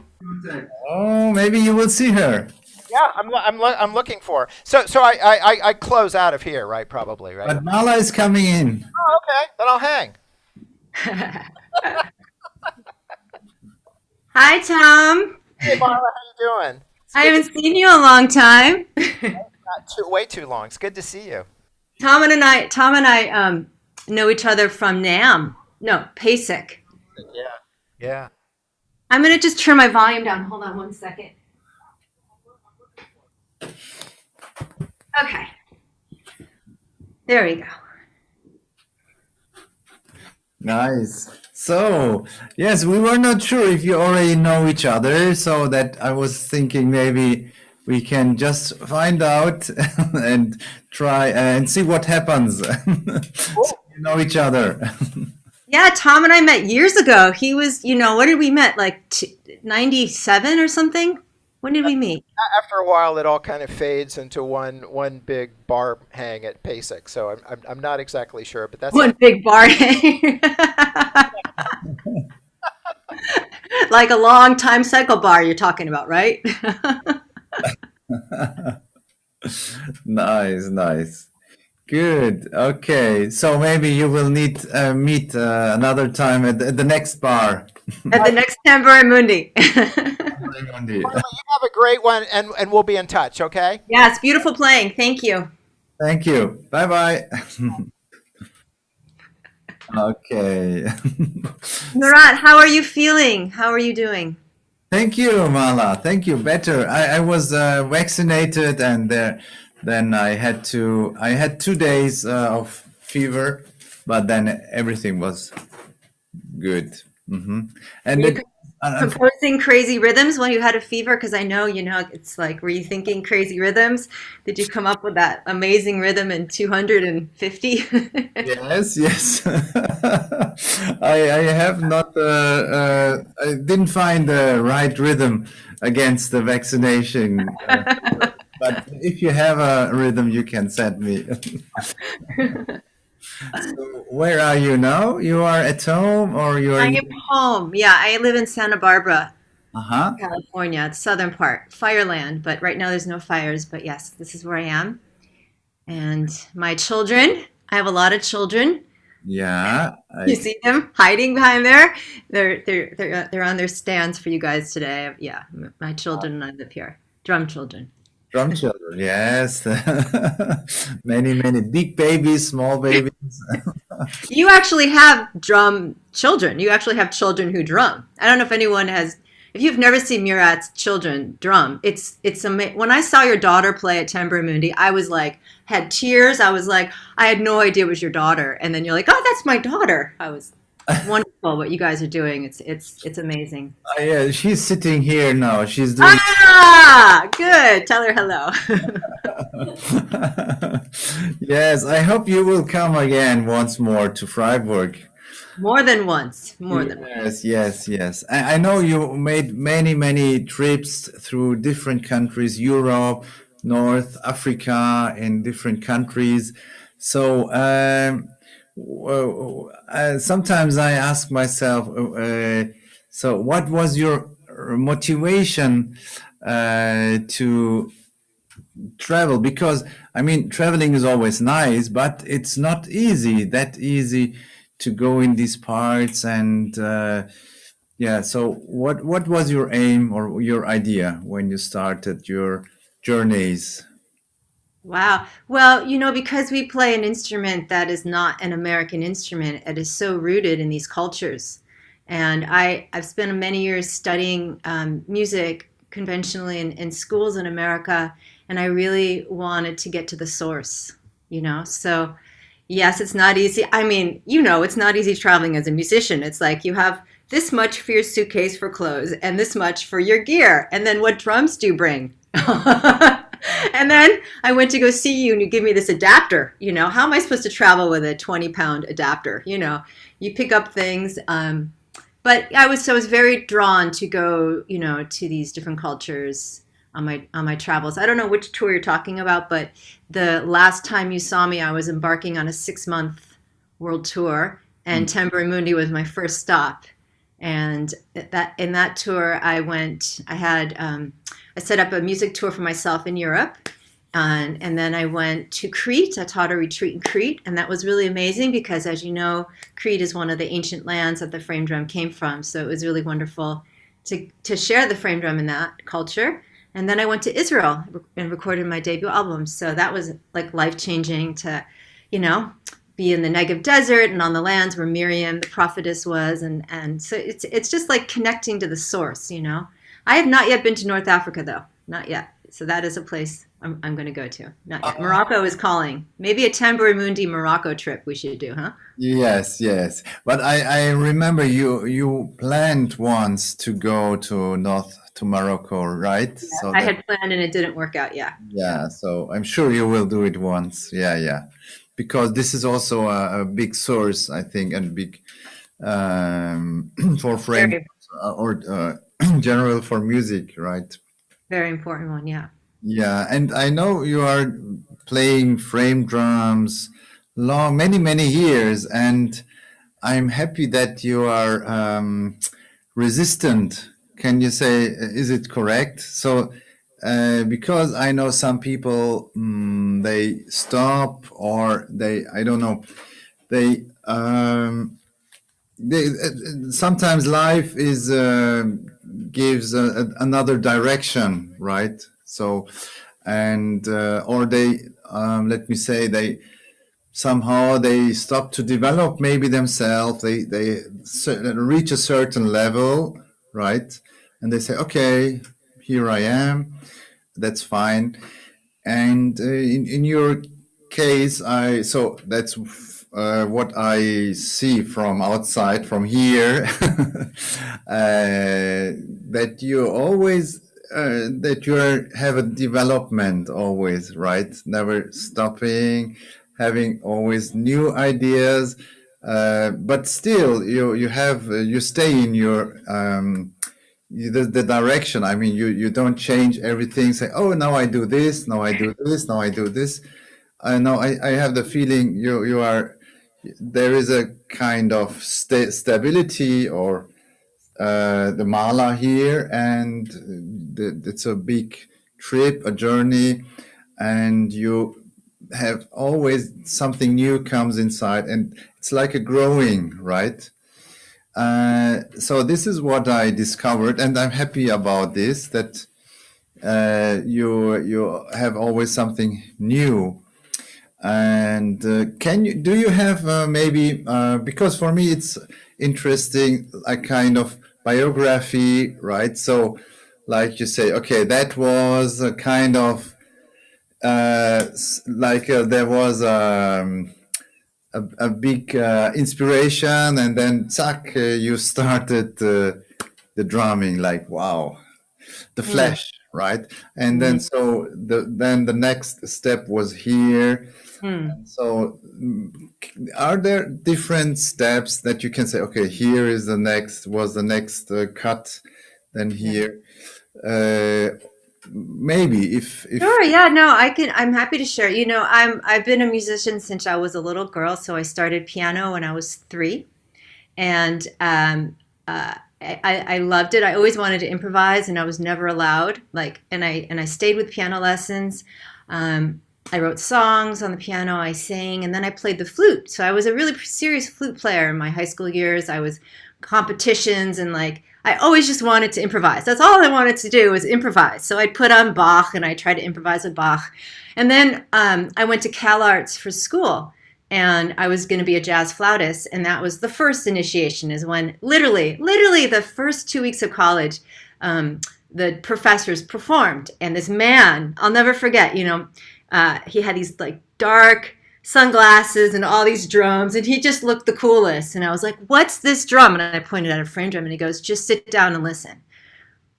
Oh, maybe you will see her. Yeah, I'm looking for her. So I close out of here, right? Probably, right? But Marla is coming in. Oh, okay. Then I'll hang. Hi, Tom. Hey, Marla, how you doing? I haven't seen you in a long time. Way too long. It's good to see you. Tom and I know each other from NAM. No, PASIC. Yeah. I'm going to just turn my volume down. Hold on one second. Okay. There we go. Nice. So, yes, we were not sure if you already know each other, so that I was thinking maybe we can just find out and try and see what happens. So you know each other. Yeah, Tom and I met years ago. He was, what did we met? Like 97 or something? When did we meet? After a while, it all kind of fades into one big bar hang at PASIC. So I'm not exactly sure, but that's One big bar. Like a long time cycle bar you're talking about, right? Nice, nice. Good. Okay. So maybe you will need meet another time at the next bar. At the next Tamburi Mundi. Indeed. Marla, you have a great one, and we'll be in touch, okay? Yeah, it's beautiful playing. Thank you. Thank you. Bye bye. Okay. Murat, how are you feeling? How are you doing? Thank you, Marla. Thank you. Better. I was vaccinated, and then I had 2 days of fever, but then everything was good. And Were it, you composing crazy rhythms when you had a fever? Because I know, it's like, were you thinking crazy rhythms? Did you come up with that amazing rhythm in 250? yes, yes. I have not. I didn't find the right rhythm against the vaccination. But if you have a rhythm, you can send me. So where are you now? You are at home, or you're I in? am home. Yeah, I live in Santa Barbara, Uh-huh. California, the southern part, fireland. But right now there's no fires. But yes, this is where I am. And my children, I have a lot of children. Yeah. You see them hiding behind there? They're on their stands for you guys today. Yeah, my children and I live here. Drum children. Drum children. Yes. Many big babies, small babies. You actually have drum children. You actually have children who drum. I don't know if anyone has. If you've never seen Murat's children drum, it's amazing. When I saw your daughter play at Tamburi Mundi, I was like, had tears. I was like, I had no idea it was your daughter. And then you're like, oh, that's my daughter. I was wonderful what you guys are doing. It's amazing. Yeah, she's sitting here now. She's doing. Ah, good. Tell her hello. Yes, I hope you will come again once more to Freiburg. More than once. More than once. Yes. I know you made many trips through different countries, Europe, North Africa, in different countries. So sometimes I ask myself, so what was your motivation to travel? Because I mean, traveling is always nice, but it's not that easy to go in these parts. And yeah, so what was your aim or your idea when you started your journeys? Wow. Well, because we play an instrument that is not an American instrument, it is so rooted in these cultures. And I've spent many years studying music conventionally in schools in America, and I really wanted to get to the source, So, yes, it's not easy. I mean, it's not easy traveling as a musician. It's like you have this much for your suitcase for clothes and this much for your gear. And then what drums do you bring? And then I went to go see you and you give me this adapter. How am I supposed to travel with a 20-pound adapter? You pick up things. But I was very drawn to go, to these different cultures on my travels. I don't know which tour you're talking about, but the last time you saw me, I was embarking on a 6-month world tour, and Tamburi Mundi was my first stop. And in that tour, I set up a music tour for myself in Europe. And then I went to Crete. I taught a retreat in Crete, and that was really amazing because, as you know, Crete is one of the ancient lands that the frame drum came from. So it was really wonderful to share the frame drum in that culture. And then I went to Israel and recorded my debut album. So that was like life-changing to, be in the Negev desert and on the lands where Miriam, the prophetess, was. And so it's just like connecting to the source, I have not yet been to North Africa, though. Not yet. So that is a place I'm going to go to. Not yet. Morocco is calling. Maybe a Tamburi Mundi Morocco trip we should do, huh? Yes, yes. But I remember you planned once to go to Morocco, right? So I had planned and it didn't work out. Yeah. yeah, so I'm sure you will do it once. Yeah, yeah. Because this is also a big source, I think, and big for frame Very, or general for music, right? very important one. Yeah. Yeah, and I know you are playing frame drums many years, and I'm happy that you are resistant. Can you say, is it correct? So, because I know some people, they stop or I don't know, they, sometimes life is gives another direction, right? So, and or they, let me say, they somehow they stop to develop maybe themselves. They reach a certain level, right? And they say, okay, here I am. That's fine. And in your case, so that's what I see from outside, from here, that you always that have a development always, right? Never stopping, having always new ideas, but still you have you stay in your the direction. I mean, you don't change everything. Say, oh, now I do this, now I do this, now I do this. No, I have the feeling you are there is a kind of stability or the Marla here, and it's a big trip, a journey, and you have always something new comes inside, and it's like a growing, right? So this is what I discovered, and I'm happy about this, that you have always something new. And do you have maybe, because for me it's interesting, a kind of biography, right? So like you say, okay, that was a kind of there was a big inspiration, and then zack, you started the drumming, like, wow, the flash, right? And then so then the next step was here. So are there different steps that you can say, okay, here is the next, was the next cut, then here, maybe if Sure, yeah, no, I'm happy to share. I've been a musician since I was a little girl, so I started piano when I was 3, and I loved it. I always wanted to improvise, and I was never allowed. And I stayed with piano lessons. I wrote songs on the piano, I sang, and then I played the flute. So I was a really serious flute player in my high school years. I was competitions, and I always just wanted to improvise. That's all I wanted to do was improvise. So I'd put on Bach and I tried to improvise with Bach. And then I went to Cal Arts for school, and I was going to be a jazz flautist. And that was the first initiation, is when literally the first 2 weeks of college, the professors performed. And this man, I'll never forget, he had these dark sunglasses and all these drums, and he just looked the coolest. And I was like, what's this drum? And I pointed at a frame drum, and he goes, just sit down and listen.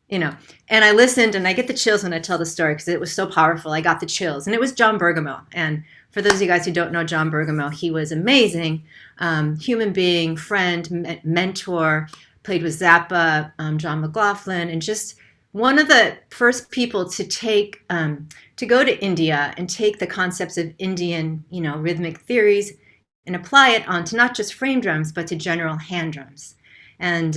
And I listened, and I get the chills when I tell the story because it was so powerful. I got the chills. And it was John Bergamo. And for those of you guys who don't know John Bergamo, he was amazing, human being, friend, mentor, played with Zappa, John McLaughlin, and just one of the first people to to go to India and take the concepts of Indian, rhythmic theories and apply it onto not just frame drums, but to general hand drums. And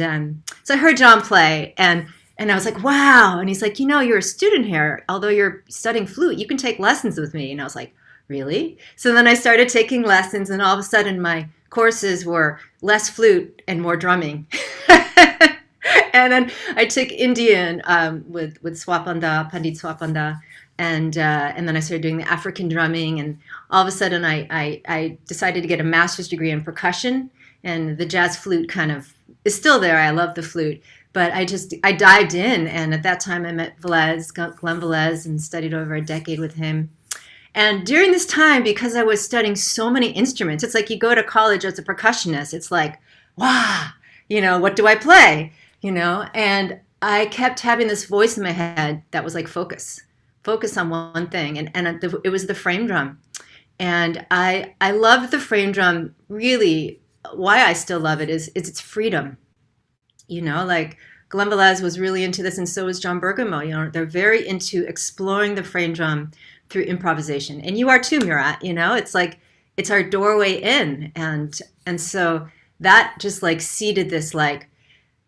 so I heard John play, and I was like, wow. And he's like, you're a student here. Although you're studying flute, you can take lessons with me. And I was like, really? So then I started taking lessons, and all of a sudden my courses were less flute and more drumming. And then I took Indian with Swapanda, Pandit Swapanda, and then I started doing the African drumming, and all of a sudden I decided to get a master's degree in percussion, and the jazz flute kind of is still there. I love the flute, but I dived in, and at that time I met Glenn Velez, and studied over a decade with him. And during this time, because I was studying so many instruments, it's like you go to college as a percussionist, it's like, wow, what do I play? And I kept having this voice in my head that was like, focus on one thing. And it was the frame drum. And I loved the frame drum. Really, why I still love it is its freedom. Like Glenn Velez was really into this, and so was John Bergamo. They're very into exploring the frame drum through improvisation. And you are too, Murat. It's like, it's our doorway in. And so that just like seeded this like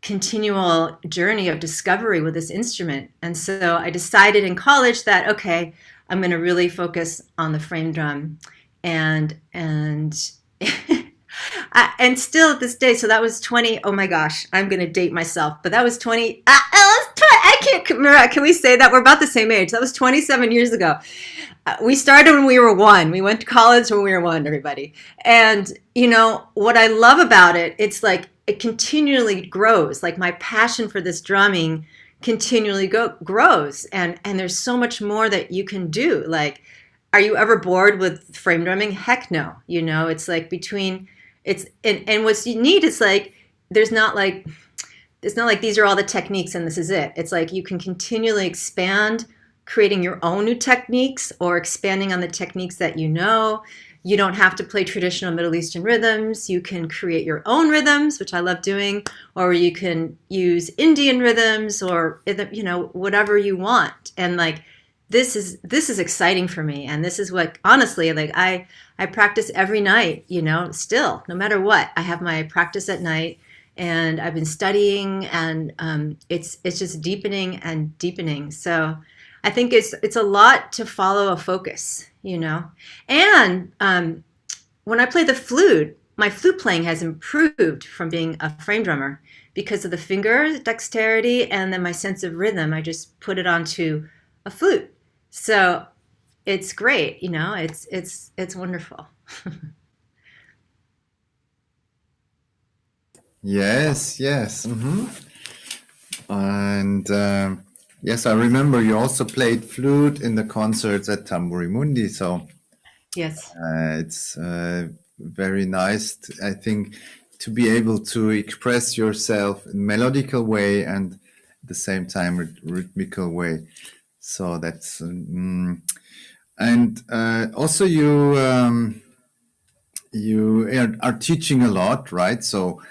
continual journey of discovery with this instrument. And so I decided in college that, okay, I'm going to really focus on the frame drum. And and still at this day, so that was 20, oh my gosh, I'm going to date myself, but that was 20, I can't, Murat, can we say that? We're about the same age. That was 27 years ago. We started when we were 1. We went to college when we were 1, everybody. And, what I love about it, it's like it continually grows. Like my passion for this drumming continually grows. And there's so much more that you can do. Like, are you ever bored with frame drumming? Heck no. It's like and what's neat is like, it's not like these are all the techniques and this is it. It's like you can continually expand, creating your own new techniques or expanding on the techniques that you know. You don't have to play traditional Middle Eastern rhythms. You can create your own rhythms, which I love doing, or you can use Indian rhythms or, whatever you want. And like, this is exciting for me. And this is what, honestly, like I practice every night, still, no matter what. I have my practice at night, and I've been studying, and it's just deepening and deepening. So I think it's a lot to follow a focus, And when I play the flute, my flute playing has improved from being a frame drummer because of the finger dexterity and then my sense of rhythm. I just put it onto a flute. So it's great, it's wonderful. Yes. And yes, I remember you also played flute in the concerts at Tamburi Mundi. So Yes. it's very nice, I think, to be able to express yourself in melodical way and at the same time rhythmical way. So that's and also you are teaching a lot, right? So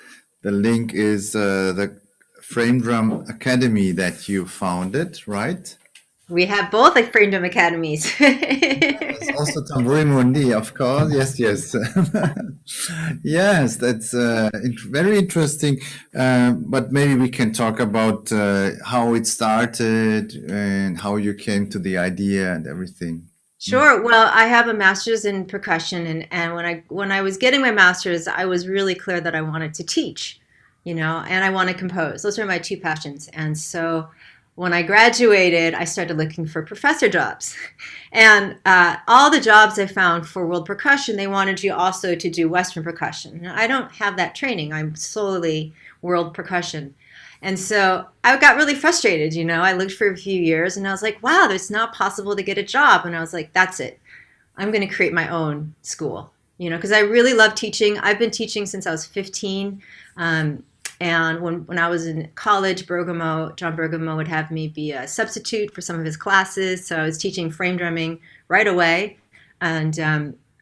the link is the Frame Drum Academy that you founded, right? We have both like frame drum academies. There's also Tamburi Mundi, of course. Yes. Yes, that's very interesting. But maybe we can talk about how it started and how you came to the idea and everything. Sure. Well, I have a master's in percussion, and when I was getting my master's, I was really clear that I wanted to teach, and I want to compose. Those are my 2 passions. And so when I graduated, I started looking for professor jobs. And all the jobs I found for world percussion, they wanted you also to do Western percussion. Now, I don't have that training. I'm solely world percussion. And so I got really frustrated, I looked for a few years and I was like, wow, it's not possible to get a job. And I was like, that's it. I'm going to create my own school, because I really love teaching. I've been teaching since I was 15. And when I was in college, John Bergamo would have me be a substitute for some of his classes. So I was teaching frame drumming right away. And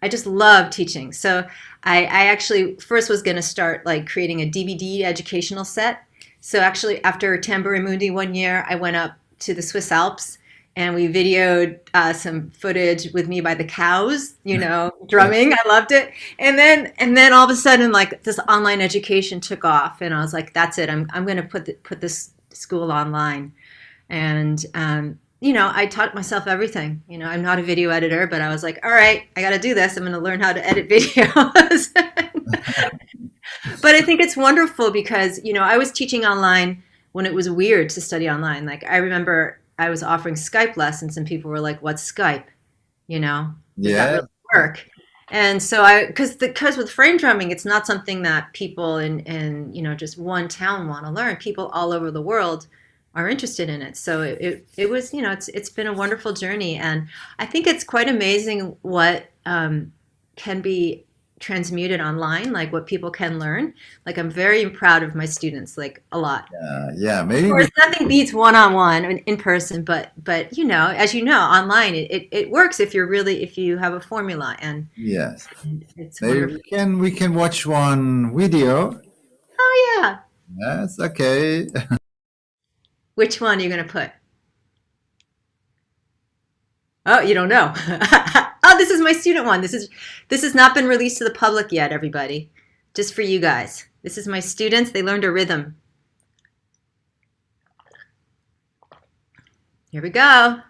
I just love teaching. So I actually first was going to start like creating a DVD educational set. So actually after Tamburi Mundi one year, I went up to the Swiss Alps and we videoed some footage with me by the cows, drumming. I loved it. And then all of a sudden, like this online education took off, and I was like, "That's it. I'm going to put this school online." And I taught myself everything. I'm not a video editor, but I was like, "All right, I got to do this. I'm going to learn how to edit videos." But I think it's wonderful because I was teaching online when it was weird to study online. Like I remember I was offering Skype lessons and people were like, what's Skype? Does that really work? And so because with frame drumming, it's not something that people in just one town want to learn. People all over the world are interested in it. So it was, it's been a wonderful journey. And I think it's quite amazing what can be transmuted online, like what people can learn. Like I'm very proud of my students, like a lot. Yeah, Of maybe course, nothing beats one-on-one in person, but as you know, online it works if you have a formula, and yes. it's Maybe wonderful. we can watch one video. Oh yeah, Yes, okay. which one are you gonna put? Oh, you don't know. Oh, this is my student one. This has not been released to the public yet, everybody. Just for you guys. This is my students. They learned a rhythm. Here we go.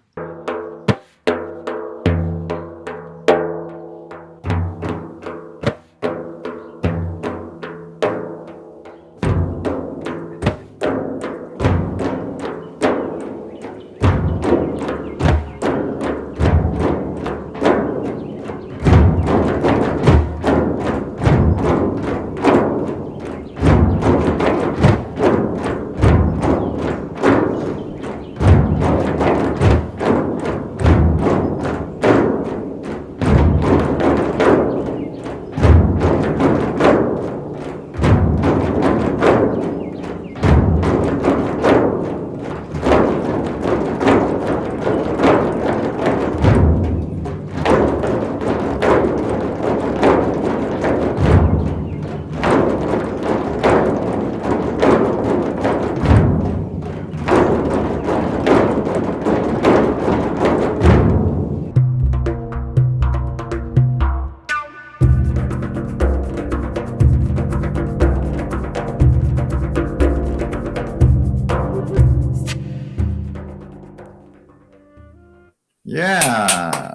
Yeah.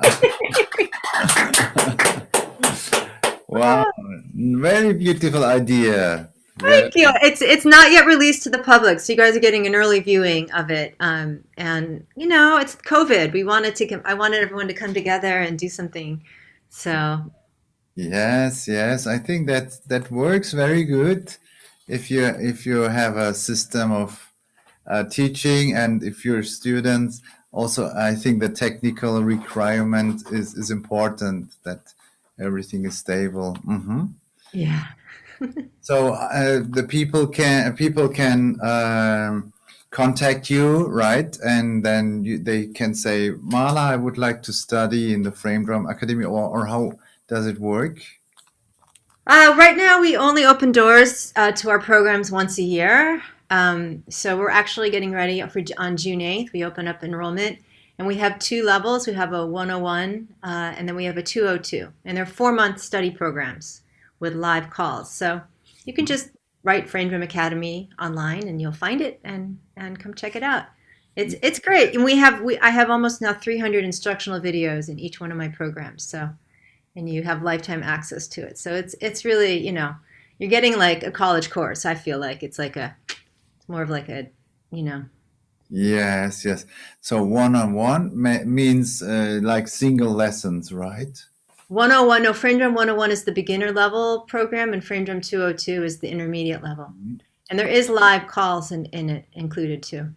Wow. Very beautiful idea. Thank you. It's not yet released to the public, so you guys are getting an early viewing of it. And it's COVID. I wanted everyone to come together and do something. So Yes, yes. I think that works very good if you have a system of teaching, and if your students also, I think the technical requirement is important, that everything is stable. yeah. So the people can contact you, right? And then they can say, Marla, I would like to study in the Frame Drum Academy, or how does it work? Right now, we only open doors to our programs once a year. So we're actually getting ready on June 8th. We open up enrollment, and we have two levels. We have a 101, and then we have a 202. And they're 4-month study programs with live calls. So you can just write Frame Drum Academy online, and you'll find it and come check it out. It's great. And I have almost now 300 instructional videos in each one of my programs. So, and you have lifetime access to it. So it's really, you're getting like a college course. I feel like it's more of like a. Yes, yes. So one-on-one means like single lessons, right? 101, no, Frame Drum 101 is the beginner level program, and Frame Drum 202 is the intermediate level. And there is live calls in it included too.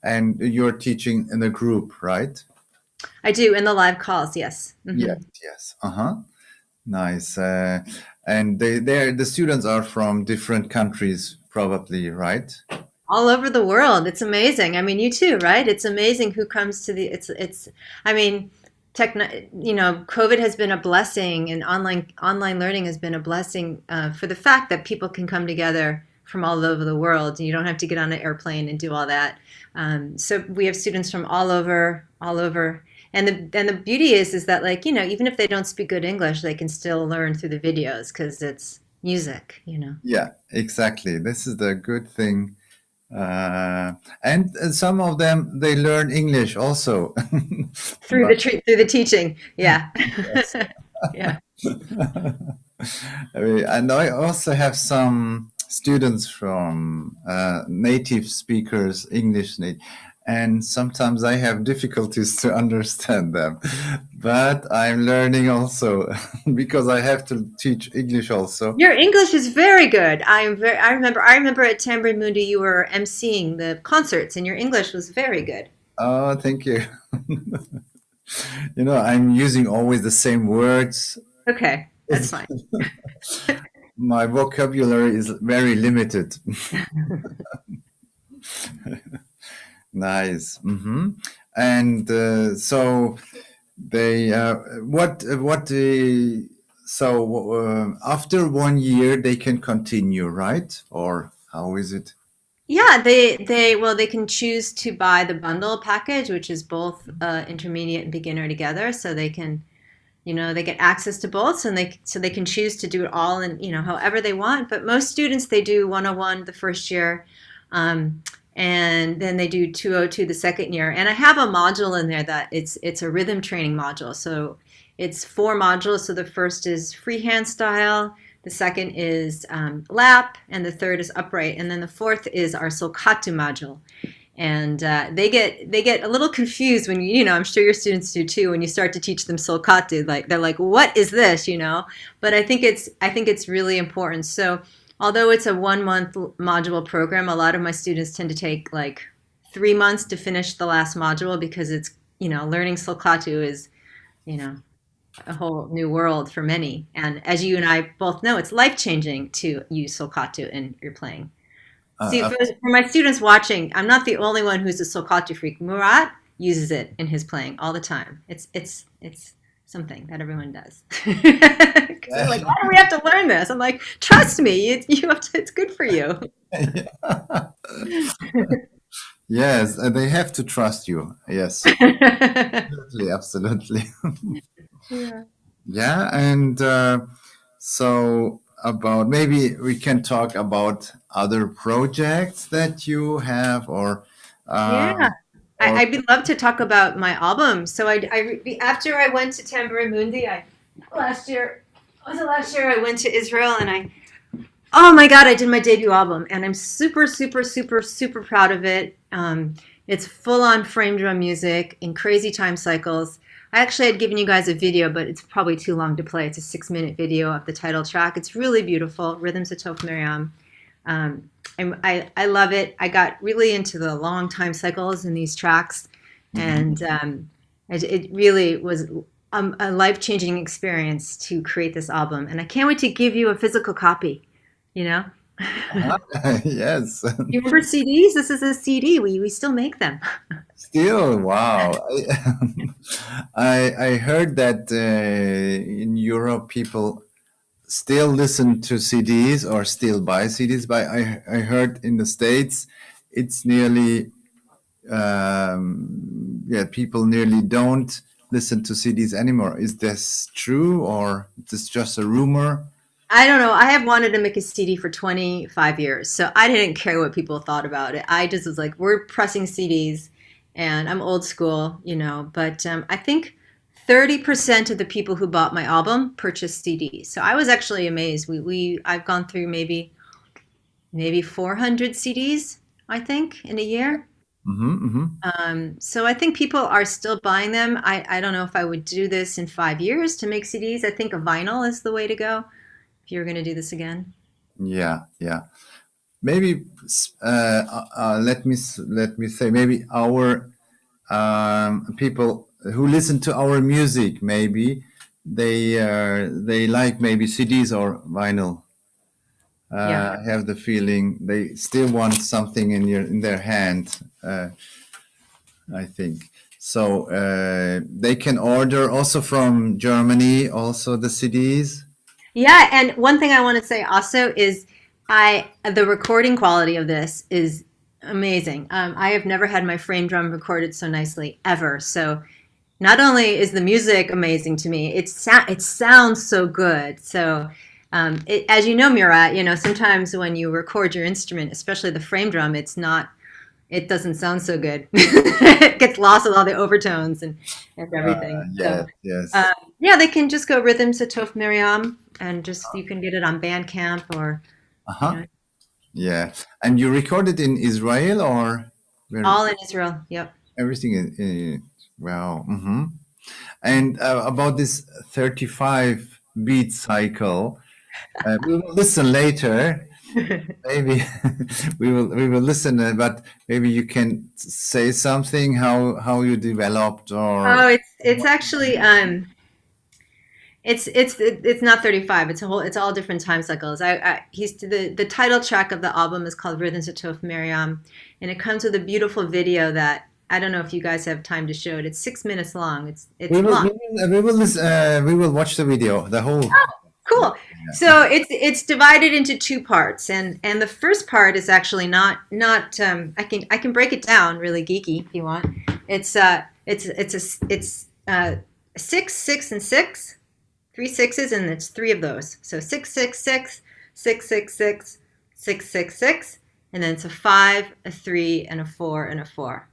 And you're teaching in a group, right? I do, in the live calls, yes. Yes. Nice. And the students are from different countries, probably, right? All over the world. It's amazing. I mean, you too, right? It's amazing who comes to I mean, COVID has been a blessing, and online learning has been a blessing for the fact that people can come together from all over the world, and you don't have to get on an airplane and do all that. So we have students from all over, and the beauty is that, like, even if they don't speak good English, they can still learn through the videos because it's music. Yeah, exactly. This is the good thing. And some of them, they learn English also. through the teaching. Yeah. Yeah. And I also have some students from native speakers, English, and sometimes I have difficulties to understand them. But I'm learning also because I have to teach English also. Your English is very good. I remember at Tamburi Mundi you were emceeing the concerts and your English was very good. Oh, thank you. I'm using always the same words. Okay, that's fine. My vocabulary is very limited. Nice. And so they after 1 year they can continue, right? Or how is it? Yeah, they can choose to buy the bundle package, which is both intermediate and beginner together, so they can, they get access to both, and they can choose to do it all in, however they want. But most students, they do 101 the first year, and then they do 202 the second year. And I have a module in there that it's a rhythm training module. So it's 4 modules. So the first is freehand style, the second is lap, and the third is upright, and then the fourth is our Solkatu module. And they get a little confused when I'm sure your students do too, when you start to teach them Solkatu. Like they're like, what is this? But I think it's really important. So although it's a 1-month module program, a lot of my students tend to take like 3 months to finish the last module, because it's learning Solkatu is a whole new world for many. And as you and I both know, it's life-changing to use Solkatu in your playing. See, for my students watching, I'm not the only one who's a Solkatu freak. Murat uses it in his playing all the time. It's something that everyone does. They're like, why do we have to learn this? I'm like, trust me, you have to, it's good for you. Yes, they have to trust you. Yes, absolutely. Yeah. Yeah, and so about maybe we can talk about other projects that you have, or Yeah. I'd love to talk about my album. So after I went to Tamburi Mundi, last year I went to Israel, and oh my God, I did my debut album, and I'm super, super, super, super proud of it. It's full on frame drum music in crazy time cycles. I actually had given you guys a video, but it's probably too long to play. It's a 6-minute video of the title track. It's really beautiful. Rhythms of Toph Miriam. I love it. I got really into the long time cycles in these tracks, and it really was a life-changing experience to create this album. And I can't wait to give you a physical copy. Yes. You remember CDs? This is a CD. We still make them. Still, wow. I heard that in Europe people still listen to CDs or still buy CDs, but I heard in the States it's nearly people nearly don't listen to CDs anymore. Is this true, or is this just a rumor? I don't know. I have wanted to make a CD for 25 years, so I didn't care what people thought about it. I just was like, we're pressing CDs, and I'm old school, but I think 30% of the people who bought my album purchased CDs. So I was actually amazed. I've gone through maybe 400 CDs, I think, in a year. So I think people are still buying them. I don't know if I would do this in 5 years to make CDs. I think a vinyl is the way to go if you're going to do this again. Yeah. Maybe let me say, maybe our people who listen to our music, maybe they like maybe CDs or vinyl. Yeah. I have the feeling they still want something in their hand. I think so. They can order also from Germany, also the CDs. Yeah, and one thing I want to say also is the recording quality of this is amazing. I have never had my frame drum recorded so nicely ever. So not only is the music amazing to me, it sounds so good. So as you know, Murat, sometimes when you record your instrument, especially the frame drum, it doesn't sound so good. It gets lost with all the overtones and everything. Yes. Yeah, they can just go Rhythms of Toph Miriam, and you can get it on Bandcamp or. Yeah. And you recorded in Israel, or? Very, All in Israel. Yep. everything is wow. And about this 35 beat cycle, we will listen later. Maybe we will listen, but maybe you can say something how you developed or Oh, it's actually it's not 35. It's all different time cycles. He's the title track of the album is called Rhythms of Tov Miriam, and it comes with a beautiful video that I don't know if you guys have time to show it. It's 6 minutes long. It's we will long. we will watch the video, the whole. Cool. So it's divided into two parts, and the first part is actually not I can break it down really geeky if you want. It's 6, 6, and 6, 3 sixes, and it's 3 of those. So 6, 6, 6, 6, 6, 6, 6, 6, 6, and then it's a 5, a 3, and a 4, and a 4.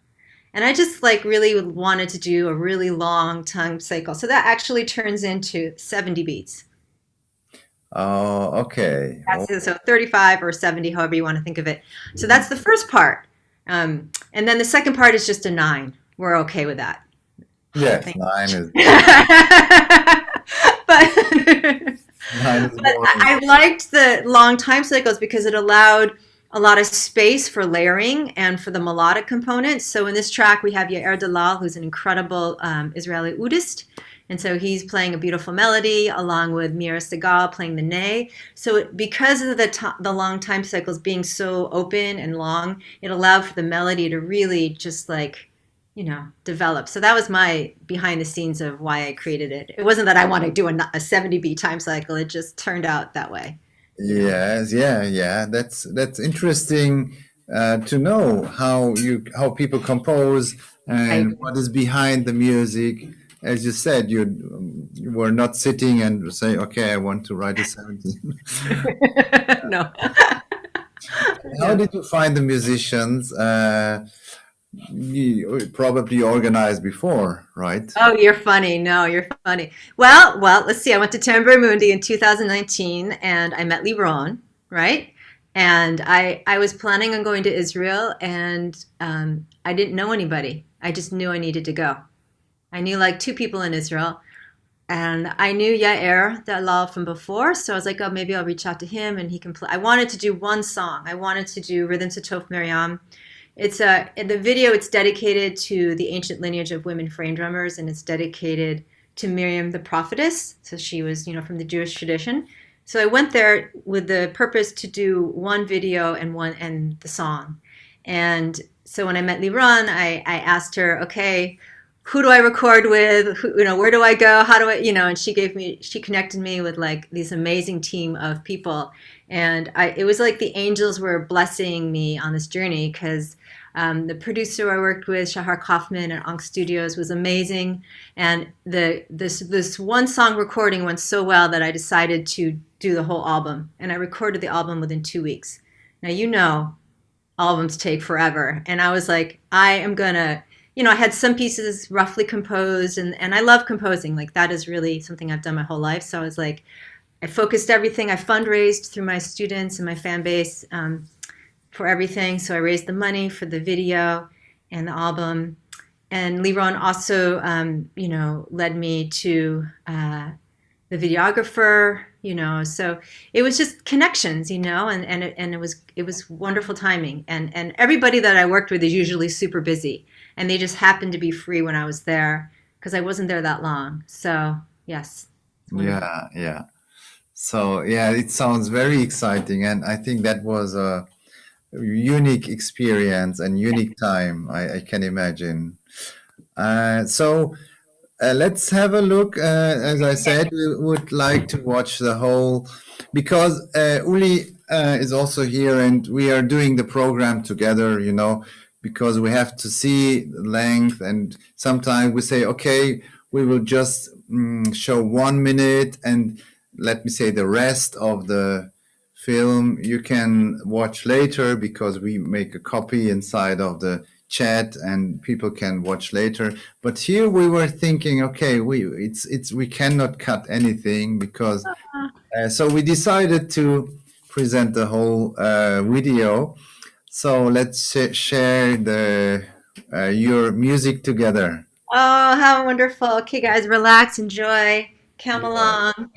And I just like really wanted to do a really long time cycle. So that actually turns into 70 beats. Oh, okay. So 35 or 70, however you want to think of it. So that's the first part. And then the second part is just a 9. We're okay with that. Yes, 9 is. but 9 is but I liked the long time cycles because it allowed a lot of space for layering and for the melodic components. So in this track, we have Yair Dalal, who's an incredible Israeli oudist. And so he's playing a beautiful melody along with Mira Segal playing the ney. So because of the long time cycles being so open and long, it allowed for the melody to really just like, develop. So that was my behind the scenes of why I created it. It wasn't that I want to do a 70 beat time cycle. It just turned out that way. Yes, yeah. That's interesting to know how people compose and what is behind the music. As you said, you were not sitting and say, "Okay, I want to write a 70." No. How did you find the musicians? You probably organized before, right? Oh, you're funny. No, you're funny. Well, let's see. I went to Tamburi Mundi in 2019 and I met Leigh, right? And I was planning on going to Israel and I didn't know anybody. I just knew I needed to go. I knew like 2 people in Israel and I knew Yair Dalal from before. So I was like, oh, maybe I'll reach out to him and he can play. I wanted to do one song. I wanted to do Rhythms of Tov Miriam. In the video, it's dedicated to the ancient lineage of women frame drummers, and it's dedicated to Miriam the prophetess. So she was, from the Jewish tradition. So I went there with the purpose to do one video and the song. And so when I met Leigh, I asked her, okay, who do I record with? Where do I go? How do I, and she connected me with like this amazing team of people. And it was like the angels were blessing me on this journey because the producer I worked with, Shahar Kaufman at Ankh Studios, was amazing. And this one song recording went so well that I decided to do the whole album. And I recorded the album within 2 weeks. Now, albums take forever. And I was like, I am going to, I had some pieces roughly composed and I love composing. Like that is really something I've done my whole life. So I was like, I focused everything. I fundraised through my students and my fan base for everything. So I raised the money for the video and the album. And Leigh also, led me to the videographer, So it was just connections, and it was wonderful timing. And everybody that I worked with is usually super busy, and they just happened to be free when I was there because I wasn't there that long. So yes. Yeah. So yeah, it sounds very exciting, and I think that was a unique experience and unique time. I can imagine. So let's have a look. As I said, we would like to watch the whole because Uli is also here, and we are doing the program together. Because we have to see the length, and sometimes we say, okay, we will just show 1 minute and let me say the rest of the film you can watch later because we make a copy inside of the chat and people can watch later. But here we were thinking, okay, we cannot cut anything because so we decided to present the whole video. So let's share your music together. Oh, how wonderful. Okay, guys, relax, enjoy, come along.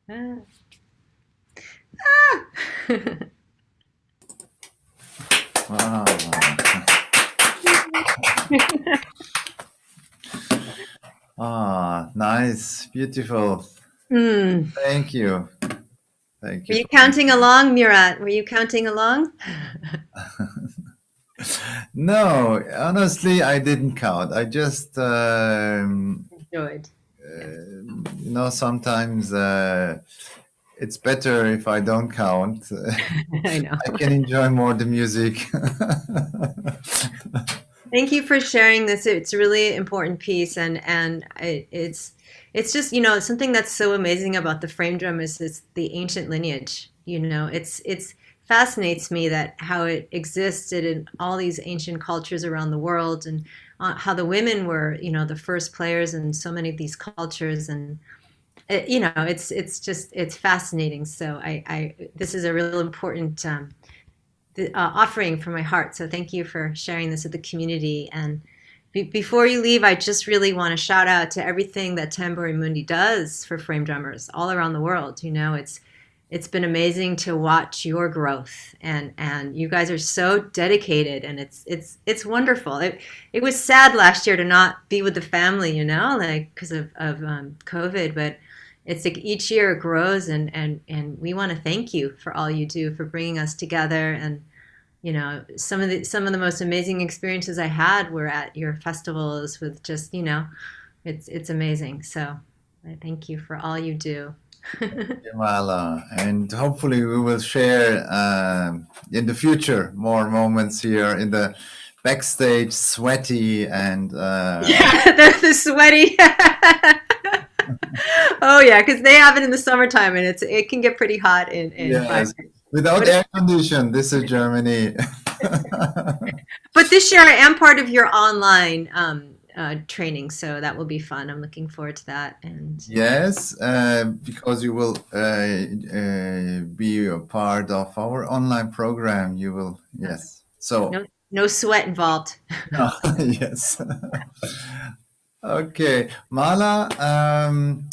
Ah. Wow. Ah, nice, beautiful. Mm. Thank you. Thank Were you. you counting along, Murat? Were you counting along? No, honestly, I didn't count. I just, Enjoyed. sometimes it's better if I don't count. I know. I can enjoy more the music. Thank you for sharing this. It's a really important piece, and it's just something that's so amazing about the frame drum is it's the ancient lineage. It's fascinates me that how it existed in all these ancient cultures around the world, and how the women were the first players in so many of these cultures, and it's fascinating. So I this is a real important offering from my heart. So thank you for sharing this with the community. And before you leave, I just really want to shout out to everything that Tamburi Mundi does for frame drummers all around the world. It's been amazing to watch your growth, and you guys are so dedicated, and it's wonderful. It was sad last year to not be with the family, like because of COVID, but it's like each year it grows, and we want to thank you for all you do for bringing us together. And some of the most amazing experiences I had were at your festivals with just it's amazing. So I thank you for all you do. Marla, and hopefully we will share in the future more moments here in the backstage, sweaty and Yeah, the sweaty. Oh yeah, because they have it in the summertime, and it can get pretty hot in yes, 5 days. without air condition. This is Germany. But this year I am part of your online training, so that will be fun. I'm looking forward to that. And Yes, because you will be a part of our online program. You will, yes. So, no sweat involved. yes. Okay, Marla,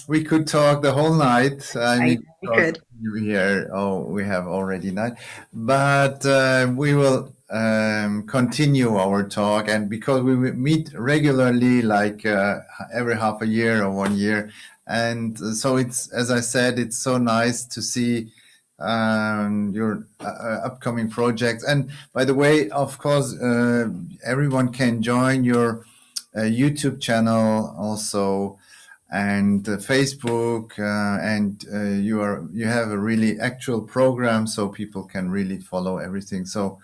we could talk the whole night. I mean, We because could. you here, we have already night, but we will continue our talk, and because we will meet regularly, like every half a year or 1 year, and so it's, as I said, it's so nice to see your upcoming projects. And by the way, of course, everyone can join your YouTube channel also, and Facebook, and you have a really actual program, so people can really follow everything. So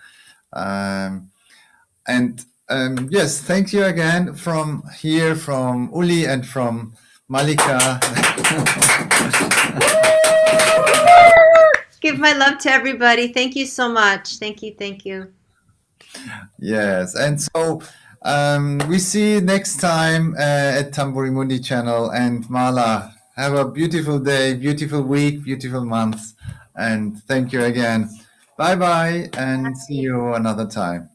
yes, thank you again from here, from Uli and from Malika. Give my love to everybody. Thank you so much. Thank you. Yes, and so we see you next time at Tamburi Mundi channel. And Marla, have a beautiful day, beautiful week, beautiful month, and thank you again. Bye bye, and see you another time.